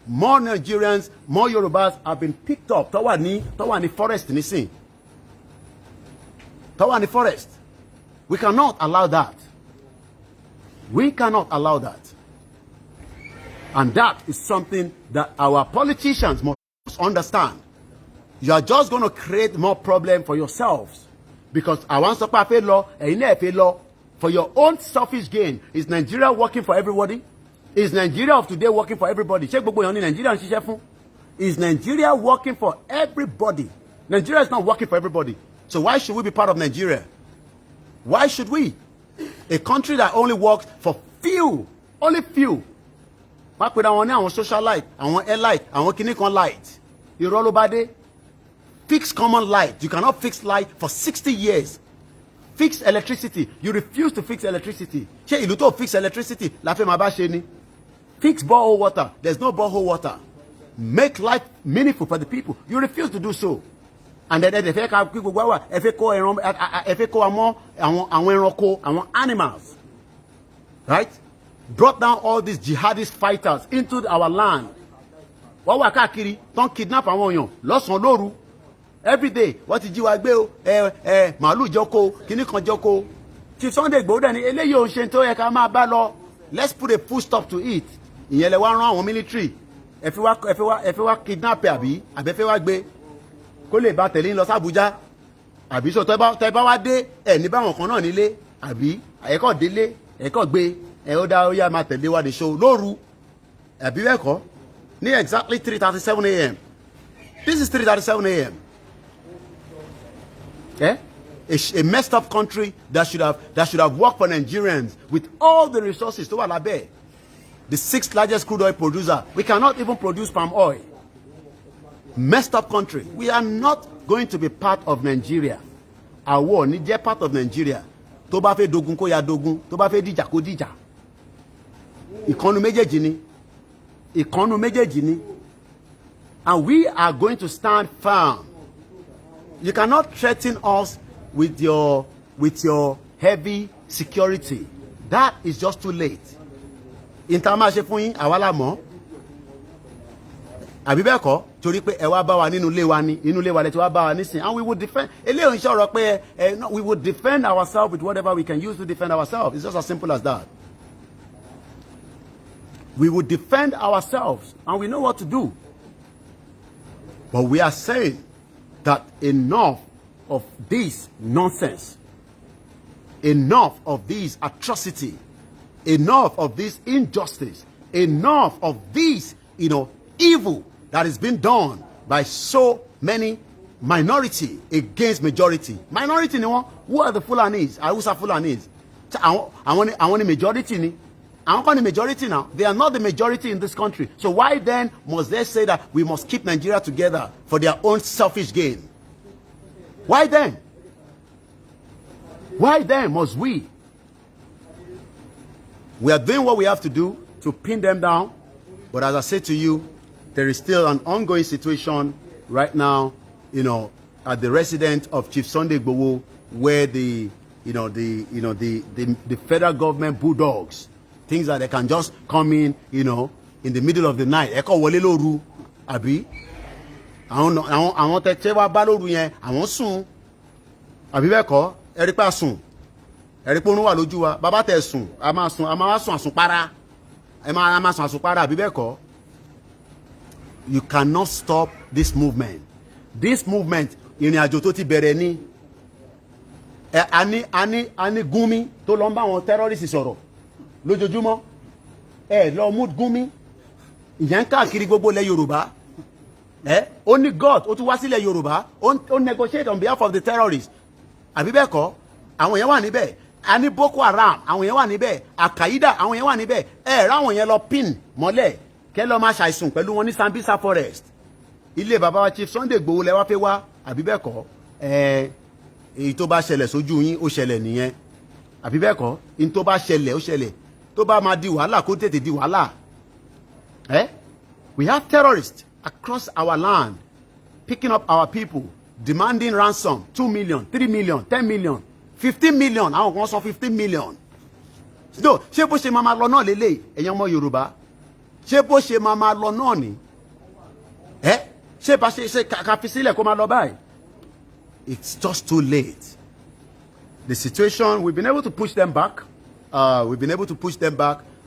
More Nigerians, more Yorubas have been picked up. Tawani forest nisin. Tawani forest. We cannot allow that. We cannot allow that. And that is something that our politicians must understand. You are just going to create more problem for yourselves. Because I want to pay law, law for your own selfish gain. Is Nigeria working for everybody? Is Nigeria of today working for everybody? Is Nigeria working for everybody? Nigeria is not working for everybody. So why should we be part of Nigeria? Why should we? A country that only works for few, only few. Why put on social light, air light, kinikon light? You roll over there. Fix common light. You cannot fix light for 60 years. Fix electricity. You refuse to fix electricity. You don't fix electricity. Fix borehole water. There's no borehole water. Make life meaningful for the people. You refuse to do so. And then animals, right? Brought down all these jihadist fighters into our land. Don't kidnap our every day. What did you do? Malu Joko, Kinikan Joko. Chief Sunday Igboho, let's put a full stop to it. In yele one round military. If you were kidnap abi gbe kó lè bá tẹ̀lé lọ sí Abuja àbí so tẹ́ bá wá dé ní bá wọn kan náà nílé àbí ẹ kò délé ẹ kò gbé ó dá ó yá máa tẹ̀lé wa the show lóru àbí bẹ́ẹ̀ kọ́ ní exactly 3:37 a.m. This is 3:37 a.m. A messed up country that should have worked for Nigerians with all the resources to Alabe, the 6th largest crude oil producer. We cannot even produce palm oil. Messed up country. We are not going to be part of Nigeria. Our war ni jẹ́ part of Nigeria. Tó bá fẹ́ dogun kó ya dogun, tó bá fẹ́ dìjà kó dìjà. Ìkànnù méjèèjì ni. And we are going to stand firm You cannot threaten us with your heavy security. That is just too late. In tama ṣe fún yín àwa la mọ̀. Àbí bẹ́ẹ̀ kọ́ torí pé ẹ wá bá wa nínú ilé wa ni inú ilé wa lẹ ti wá bá wa nísìn and we would defend eléyìí ń ṣọ̀rọ̀ pé we would defend ourselves with whatever we can use to defend ourselves. It's just as simple as that. We would defend ourselves and we know what to do. But we are saying that enough of this nonsense, enough of this atrocity, enough of this injustice, enough of this, evil that is being done by so many minority against majority. Minority ni wọ́n, who are the Fulanis? Hausa Fulanis. Àwọn ni majority ni. Àwọn kan ni majority now. They are not the majority in this country. So why then must they say that we must keep Nigeria together for their own selfish gain? Why then? Why then must we? We are doing what we have to do to pin them down. But as I said to you, there is still an ongoing situation right now, at the residence of Chief Sunday Igboho, where the federal government bulldogs, things that they can just come in the middle of the night. Eko wọlé lóru, àbí? Àwọn tẹ́tẹ́ wá bá lóru yẹn, àwọn sùn. Àbí bẹ́ẹ̀ kọ́, ẹ rí pé a sùn. Ẹ rí pé oorun wà lójú wa. Bàbá tẹ́ sùn, a máa sùn àsùnpara. A máa sùn àsùnpara, àbí bẹ́ẹ̀ kọ́? You cannot stop this movement. This movement, ìrìn àjò tó ti bẹ̀rẹ̀ ní. A ní Gumi tó lọ ń bá àwọn terrorists sọ̀rọ̀ lójoojúmọ́. Lọ mú Gumi. Ìyẹn káàkiri gbogbo ilẹ̀ Yorùbá. Ó ní God, ó tún wá sílẹ̀ Yorùbá. Ó negotiate on behalf of the terrorists. Àbí bẹ́ẹ̀ kọ́? Àwọn yẹn wà níbẹ̀. A ní Boko Haram, àwọn yẹn wà níbẹ̀. Al-Qaeda, àwọn yẹn wà níbẹ̀. Ráwọn yẹn lọ pin mọ́lẹ̀. Kẹ́ lọ máa ṣàìsùn pẹ̀lú wọn ní Sambisa Forest. Ilé bàbá wa Chief Sunday Igboho lẹ wá fẹ́ wá, àbí bẹ́ẹ̀ kọ́? Èyí tó bá ṣẹlẹ̀ sójú yín ó ṣẹlẹ̀ nìyẹn. Àbí bẹ́ẹ̀ kọ́? In tó bá ṣẹlẹ̀ ó ṣẹlẹ̀. Tó bá máa di wàhálà kó tètè di wàhálà. We have terrorists across our land picking up our people, demanding ransom, 2 million, 3 million, 10 million, 15 million. Àwọn kan sọ 15 million. No, ṣé bó ṣe máa lọ náà lélẹ̀ ẹ̀yin ọmọ Yorùbá? Ṣé bó ṣe máa lọ náà ni? Ṣé bá ṣe ká fi sílẹ̀ kó máa lọ báyìí? It's just too late. The situation, we've been able to push them back.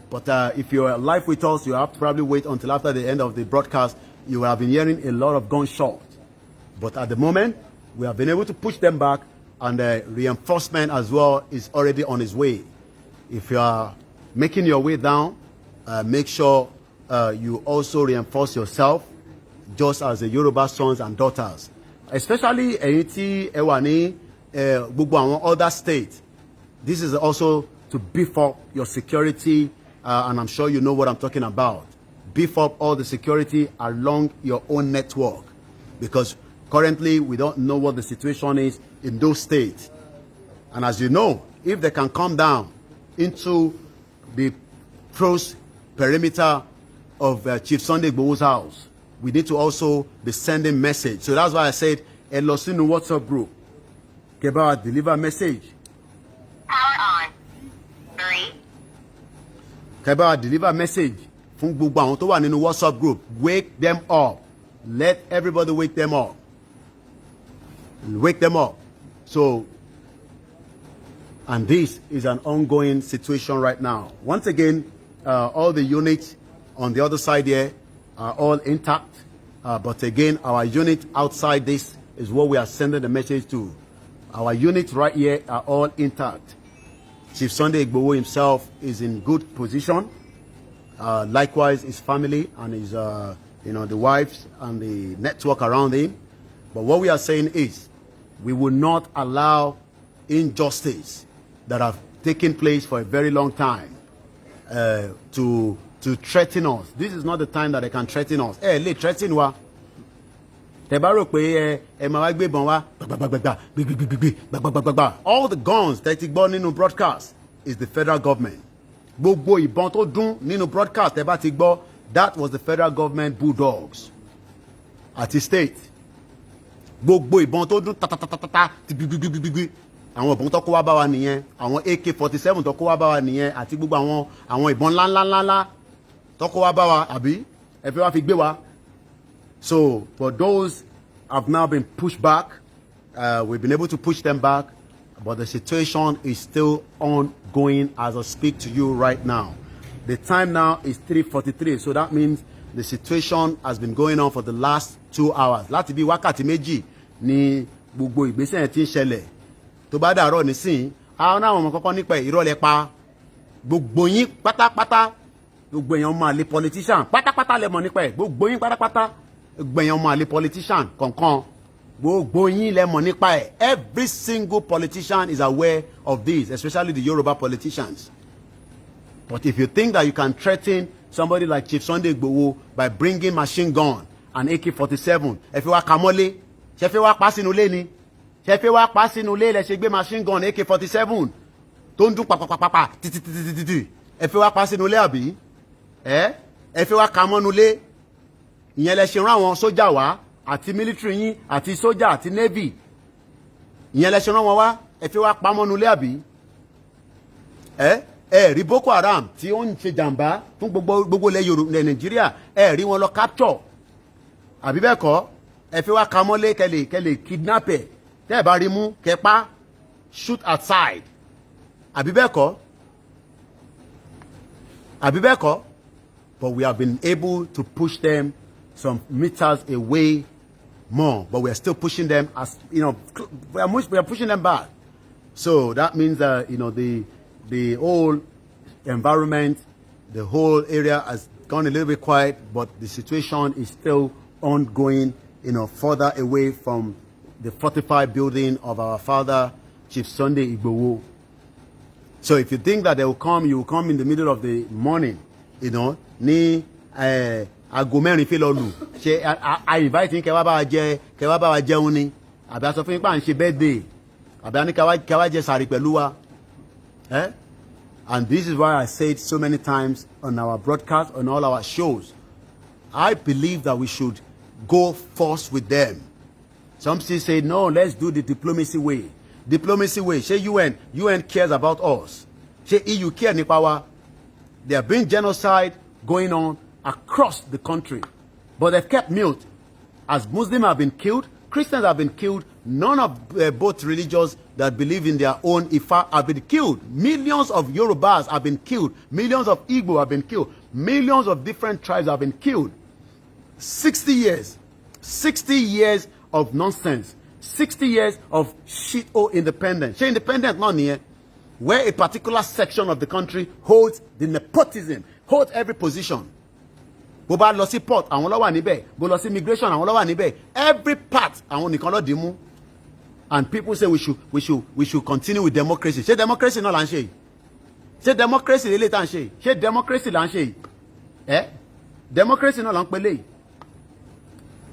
But if you're live with us, you have to probably wait until after the end of the broadcast. You have been hearing a lot of gunshots. But at the moment, we have been able to push them back, and reinforcement as well is already on its way. If you are making your way down, make sure you also reinforce yourself, just as the Yoruba sons and daughters. Especially ẹ̀yin tí ẹ wà ní gbogbo àwọn other states. This is also to beef up your security, and I'm sure you know what I'm talking about. Beef up all the security along your own network, because currently we don't know what the situation is in those states. And as you know, if they can come down into the close perimeter of Chief Sunday Igboho's house, we need to also be sending message. So that's why I said, lọ sínú WhatsApp group. Keba deliver message. Power on. 3. Keba deliver message. Fún gbogbo àwọn tó wà nínú WhatsApp group. Wake them up. Let everybody wake them up. Wake them up. So, and this is an ongoing situation right now. Once again, all the units on the other side here are all intact. But again, our unit outside this is what we are sending the message to. Our units right here are all intact. Chief Sunday Igboho himself is in good position. Likewise, his family and his, the wives and the network around him. But what we are saying is, we will not allow injustice that have taken place for a very long time to threaten us. This is not the time that they can threaten us. Lè threaten wa. Tẹ́ bá rò pé máa wá gbébọn wá. All the guns that ti gbọ́ nínú broadcast is the federal government. Gbogbo ìbọn tó dún nínú broadcast tẹ́ bá ti gbọ́, that was the federal government bulldogs at the state. gbogbo ìbọn tó dún tatatatata ti gbigbigbigbi àwọn ìbọn tó kó wá bá wa nìyẹn àwọn AK-47 tó kó wá bá wa nìyẹn àti gbogbo àwọn ìbọn ńláńláńlá tó kó wá bá wa àbí ẹ fẹ́ wá fi gbé wa. So for those have now been pushed back, we've been able to push them back, but the situation is still ongoing as I speak to you right now. The time now is 3:43, so that means the situation has been going on for the last 2 hours. Láti bí wákàtí méjì ni gbogbo ìgbésẹ̀ tí ń ṣẹlẹ̀. Tó bá dàárọ̀ nísìn, àwọn náà ọmọ kọ́kọ́ nípa ìrọ̀lẹ́ pa gbogbo yín pátápátá, gbogbo èèyàn máa lè politician pátápátá lẹ mọ̀ nípa ẹ̀, gbogbo yín pátápátá, gbogbo èèyàn máa lè politician kọ̀ọ̀kan, gbogbo yín lẹ mọ̀ nípa ẹ̀. Every single politician is aware of this, especially the Yoruba politicians. But if you think that you can threaten somebody like Chief Sunday Igboho by bringing machine gun and AK-47, ẹ fẹ́ wá kamọ́lé, ṣe fẹ́ wá pa sínú ilé ni, ṣe fẹ́ wá pa sínú ilé lẹ ṣe gbé machine gun AK-47 tó ń dún pàpàpàpà títítítítí, ẹ fẹ́ wá pa sínú ilé àbí? Ẹ fẹ́ wá kamọ́nú ilé, ìyẹn lẹ ṣe rán àwọn sójà wá àti military yín àti sójà àti navy, ìyẹn lẹ ṣe rán wọn wá, ẹ fẹ́ wá pamọ́nú ilé àbí? Rí Boko Haram tí ó ń ṣe jàǹbá fún gbogbo ilẹ̀ Yorùbá Nàìjíríà, rí wọn lọ capture àbí bẹ́ẹ̀ kọ́, ẹ fẹ́ wá kamọ́lé kẹlẹ̀ kidnap ẹ̀, tẹ́ ẹ bá rí mú kẹpa shoot outside àbí bẹ́ẹ̀ kọ́, àbí bẹ́ẹ̀ kọ́. But we have been able to push them some meters away more, but we are still pushing them as we are pushing them back. So that means that the whole environment, the whole area has gone a little bit quiet, but the situation is still ongoing, further away from the fortified building of our father, Chief Sunday Igboho. So if you think that they will come, you will come in the middle of the morning, ní aago mẹ́rin fi lọ lù, ṣe I invite yín kẹ́ wá bá wa jẹun ni, àbí a sọ fún yín pé à ń ṣe birthday, àbí a ní kẹ́ wá jẹ sààrì pẹ̀lú wa. And this is why I say it so many times on our broadcast, on all our shows. I believe that we should go first with them. Some still say, no, let's do the diplomacy way. Diplomacy way. Say UN cares about us. Say EU care nípa wa. There have been genocide going on across the country, but they've kept mute. As Muslims have been killed, Christians have been killed, none of both religions that believe in their own Ifa have been killed. Millions of Yorubas have been killed. Millions of Igbo have been killed. Millions of different tribes have been killed. 60 years. 60 years of nonsense. 60 years of shit-o independence. She independent not here, where a particular section of the country holds the nepotism, holds every position. Bó bá lọ sí port, àwọn ló wà níbẹ̀. Bó lọ sí immigration, àwọn ló wà níbẹ̀. Every part, àwọn nìkan ló dì mú. And people say we should continue with democracy. Ṣé democracy náà là ń ṣe? Ṣé democracy lélẹ̀ tá ń ṣe? Ṣé democracy là ń ṣe? Democracy náà là ń pè léyìí.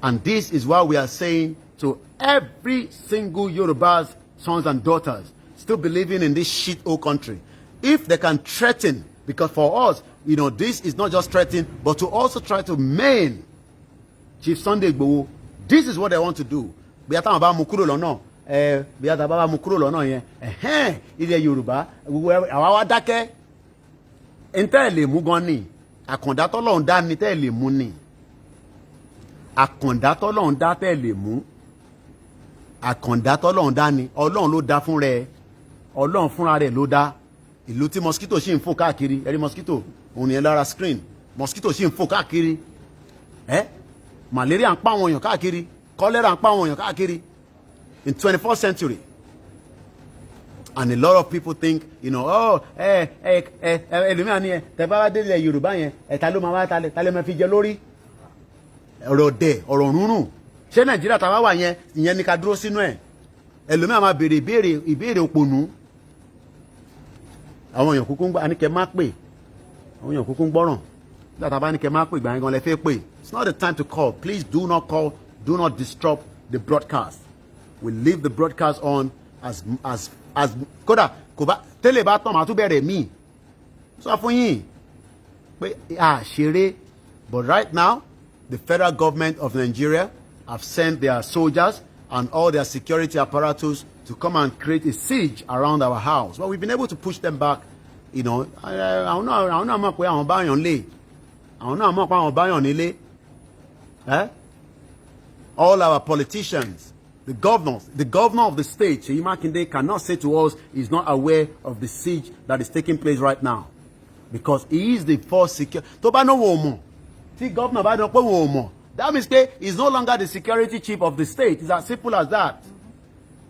And this is why we are saying to every single Yoruba's sons and daughters still believing in this shit old country, if they can threaten, because for us, this is not just threatening, but to also try to maim Chief Sunday Igboho. This is what they want to do. Bí a táwọn bá mú kúrò lọ́nà, bí a táwọn bá mú kúrò lọ́nà yẹn, ilẹ̀ Yorùbá, àwa wá dákẹ́. Ntẹ́ lè mú gan ni, àkàndá tọ́lọ́run dá ni tẹ́ lè mú ni. Àkàndá tọ́lọ́run dá tẹ́ lè mú. Àkàndá tọ́lọ́run dá ni, Ọlọ́run ló dá fún rẹ̀. Ọlọ́run fúnra rẹ̀ ló dá. Ìlú tí mosquito ṣì ń fò káàkiri, ẹ̀rí mosquito, òun yẹn lára screen, mosquito ṣì ń fò káàkiri. Malaria ń pa àwọn èèyàn káàkiri, cholera ń pa àwọn èèyàn káàkiri in 21st century. And a lot of people think, ẹlòmíràn ni tẹ bá wá délẹ̀ Yorùbá yẹn, ta ló máa wá ta lè máa fi jẹ lórí. Ọ̀rọ̀ dẹ̀, ọ̀rọ̀ rúnrún. Ṣé Nàìjíríà tá a wá wà yẹn, ìyẹn ni ká dúró sínú ẹ̀? Ẹlòmíràn máa béèrè ìbéèrè òpònú. Àwọn èèyàn kúkú ń gbọ́, àníkẹ́ má pè. Àwọn èèyàn kúkú ń gbọ́ràn. Nígbà bá ní kẹ́ má pè, ìgbà yẹn gan lẹ fẹ́ pè. It's not the time to call. Please do not call. Do not disrupt the broadcast. We leave the broadcast on as kódà kò bá tẹ́lẹ̀ bá tán màá tún bẹ̀rẹ̀ míì. Sọ fún yín pé ṣeré. But right now, the federal government of Nigeria have sent their soldiers and all their security apparatus to come and create a siege around our house. But we've been able to push them back, you know. I don't know. All our politicians, the governor of the state, Seyi Makinde, cannot say to us he's not aware of the siege that is taking place right now, because he is the first security. That means he's no longer the security chief of the state. It's as simple as that.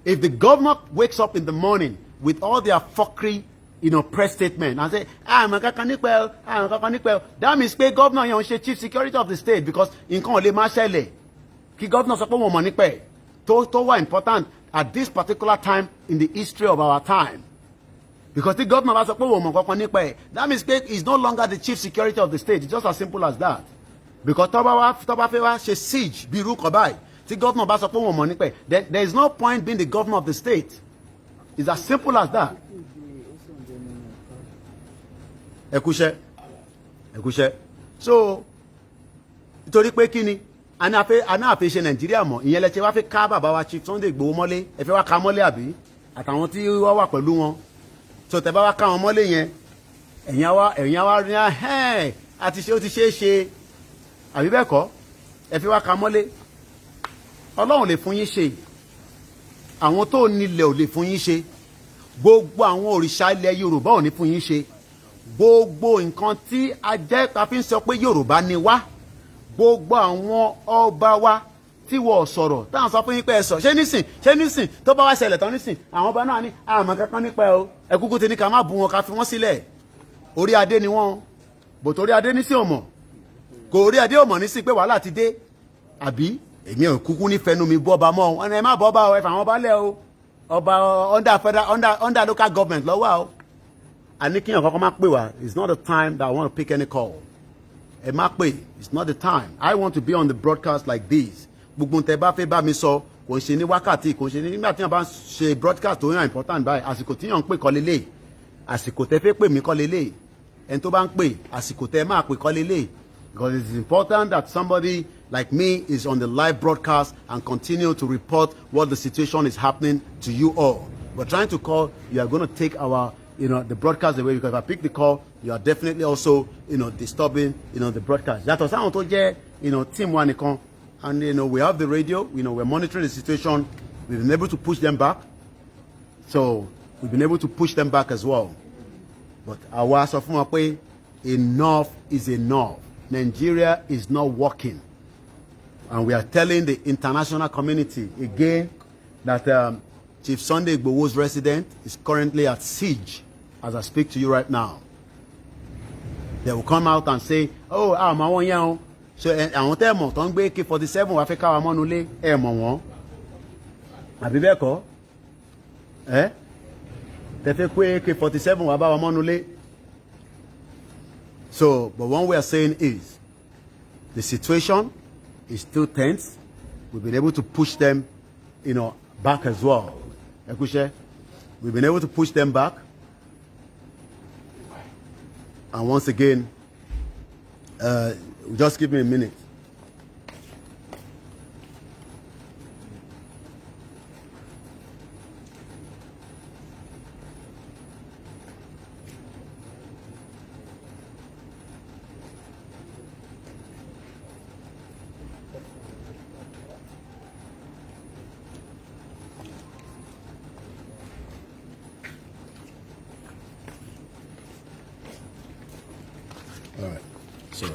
If the governor wakes up in the morning with all their fuckery, you know, press statement and say, that means governor is chief security of the state, because in governor to important at this particular time in the history of our time. Because the governor that means he's no longer the chief security of the state. It's just as simple as that. Because she siege biru kobai. The governor then there is no point being the governor of the state. It's as simple as that. Ekushe. So itori pe kini ana fe se Nigeria mo ìyẹn lẹ ti wá fẹ́ ká bàbá wa Chief Sunday Igboho mọ́lé ẹ fẹ́ wá ká mọ́lé àbí àtàwọn tí wọ́n wà pẹ̀lú wọn. So tẹ́ bá wá ká wọn mọ́lé yẹn ẹ̀yin wá rí àti ṣe ó ti ṣe àbí bẹ́ẹ̀ kọ́ ẹ fi wá ka mọ́lé. Ọlọ́run lè fún yín ṣe, àwọn tó nílẹ̀ ò lè fún yín ṣe, gbogbo àwọn òrìṣà ilẹ̀ Yorùbá ò ní fún yín ṣe, gbogbo nǹkan tí a jẹ́ ká fi ń sọ pé Yorùbá ni wá, gbogbo àwọn ọba wa tí wọ́n sọ̀rọ̀ táwọn sọ fún yín pé ẹ sọ ṣé nísìn tó bá wá ṣẹlẹ̀ tán nísìn àwọn ọba náà ní àmọ́ kankan nípa ẹ o ẹ kúkú ti ní ká má bú wọn ká fi wọ́n sílẹ̀. Orí adé ni wọ́n bòtò orí adé ní sí ọmọ kò orí adé ọmọ ní sí pé wàhálà ti dé àbí èmi ò kúkú ní fẹnu mi bọ́ ọba mọ́ wọn ẹ má bọ́ ọba ẹ fà wọn balẹ̀ o ọba under local government lọ́wọ́ o. àní kíyàn kankan má pè wá. It's not the time that I want to pick any call. Ẹ má pè, it's not the time. I want to be on the broadcast like this. Gbogbo tẹ́ bá fẹ́ bá mi sọ kò ń ṣe ní wákàtí kò ń ṣe ní nígbà tí wọ́n bá ń ṣe broadcast tó yàn important báyìí àsìkò tí yàn ń pè kọ́ lélẹ̀ àsìkò tẹ́ fẹ́ pè mí kọ́ lélẹ̀ ẹni tó bá ń pè àsìkò tẹ́ máa pè kọ́ lélẹ̀. Because it is important that somebody like me is on the live broadcast and continue to report what the situation is happening to you all. We're trying to call, you are going to take our, the broadcast away, because if I pick the call, you are definitely also, disturbing, the broadcast. That was how team one, and we have the radio, we're monitoring the situation. We've been able to push them back. So we've been able to push them back as well. But our enough is enough. Nigeria is not working. And we are telling the international community again that Chief Sunday Igboho's residence is currently at siege as I speak to you right now. They will come out and say, oh, I'm a one young. So I want them to be AK-47 wà fẹ́ ká wa mọ́nu lé ẹ mọ̀ wọ́n. Àbí bẹ́ẹ̀ kọ́? Tẹ́ fẹ́ pé AK-47 wà bá wa mọ́nu lé. So, but one we are saying is, the situation is still tense. We've been able to push them, back as well. We've been able to push them back. And once again, just give me a minute. All right. So,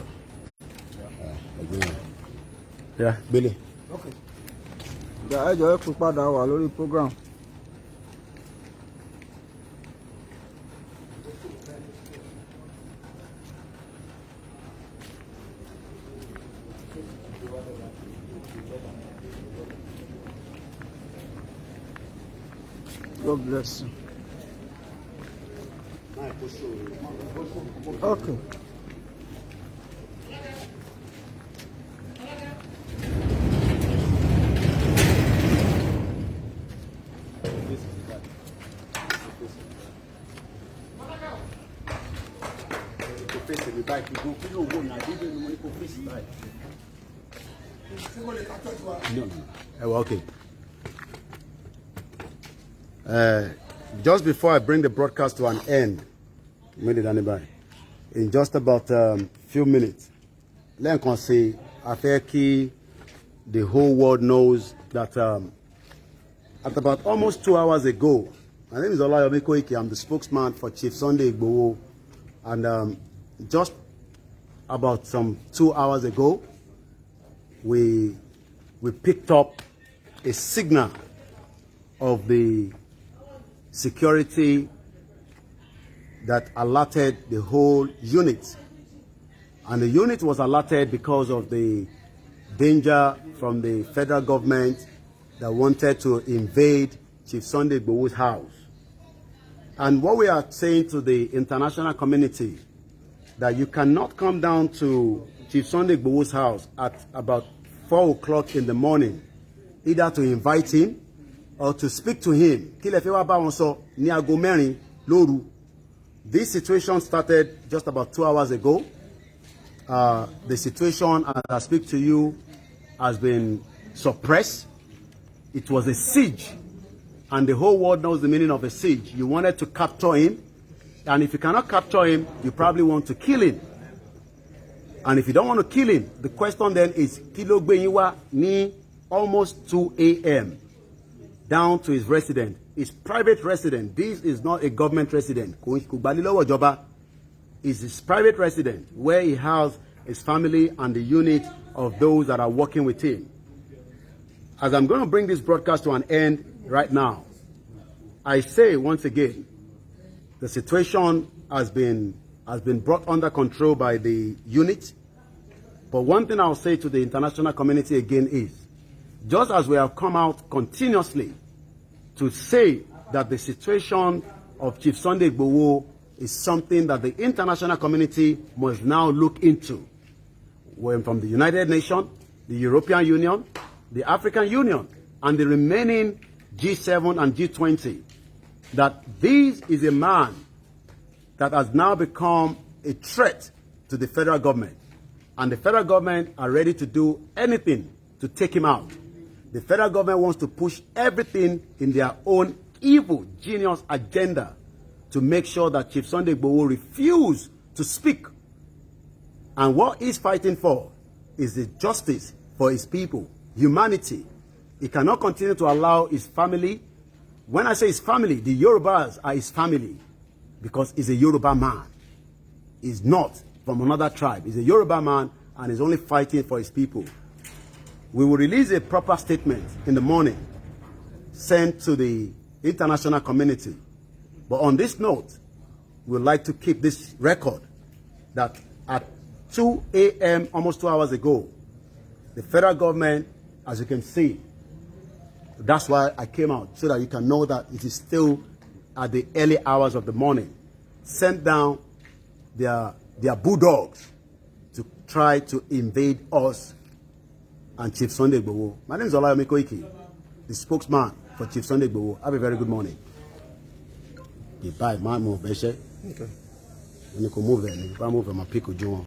yeah, Billy. Okay. Ẹ jọ̀ọ́ ẹ kú padà wà lórí program. God bless you. Okay. No. Okay. Just before I bring the broadcast to an end, in just about few minutes, let me say, I think the whole world knows that at about almost 2 hours ago, my name is Olayomi Koiki. I'm the spokesman for Chief Sunday Igboho, and just about some 2 hours ago, we picked up a signal of the security that alerted the whole unit. And the unit was alerted because of the danger from the federal government that wanted to invade Chief Sunday Igboho's house. And what we are saying to the international community, that you cannot come down to Chief Sunday Igboho's house at about 4 o'clock in the morning, either to invite him or to speak to him. This situation started just about 2 hours ago. The situation, as I speak to you, has been suppressed. It was a siege, and the whole world knows the meaning of a siege. You wanted to capture him, and if you cannot capture him, you probably want to kill him. And if you don't want to kill him, the question then is, Kilo Gbeyiwa ni almost 2 a.m. down to his residence, his private residence. This is not a government residence. It's his private residence where he has his family and the unit of those that are working with him. As I'm going to bring this broadcast to an end right now, I say once again, the situation has been brought under control by the unit. But one thing I'll say to the international community again is, just as we have come out continuously to say that the situation of Chief Sunday Igboho is something that the international community must now look into. When from the United Nations, the European Union, the African Union, and the remaining G7 and G20, that this is a man that has now become a threat to the federal government. And the federal government are ready to do anything to take him out. The federal government wants to push everything in their own evil, genius agenda to make sure that Chief Sunday Igboho refuse to speak. And what he's fighting for is the justice for his people, humanity. He cannot continue to allow his family. When I say his family, the Yorubas are his family because he's a Yoruba man. He's not from another tribe. He's a Yoruba man and he's only fighting for his people. We will release a proper statement in the morning sent to the international community. But on this note, we would like to keep this record that at 2 a.m., almost 2 hours ago, the federal government, as you can see, that's why I came out, so that you can know that it is still at the early hours of the morning, sent down their bulldogs to try to invade us and Chief Sunday Igboho. My name is Olayomi Koiki, the spokesman for Chief Sunday Igboho. Have a very good morning. Goodbye, man. Move, okay. When you can move there, if I move, I'm a pick with you.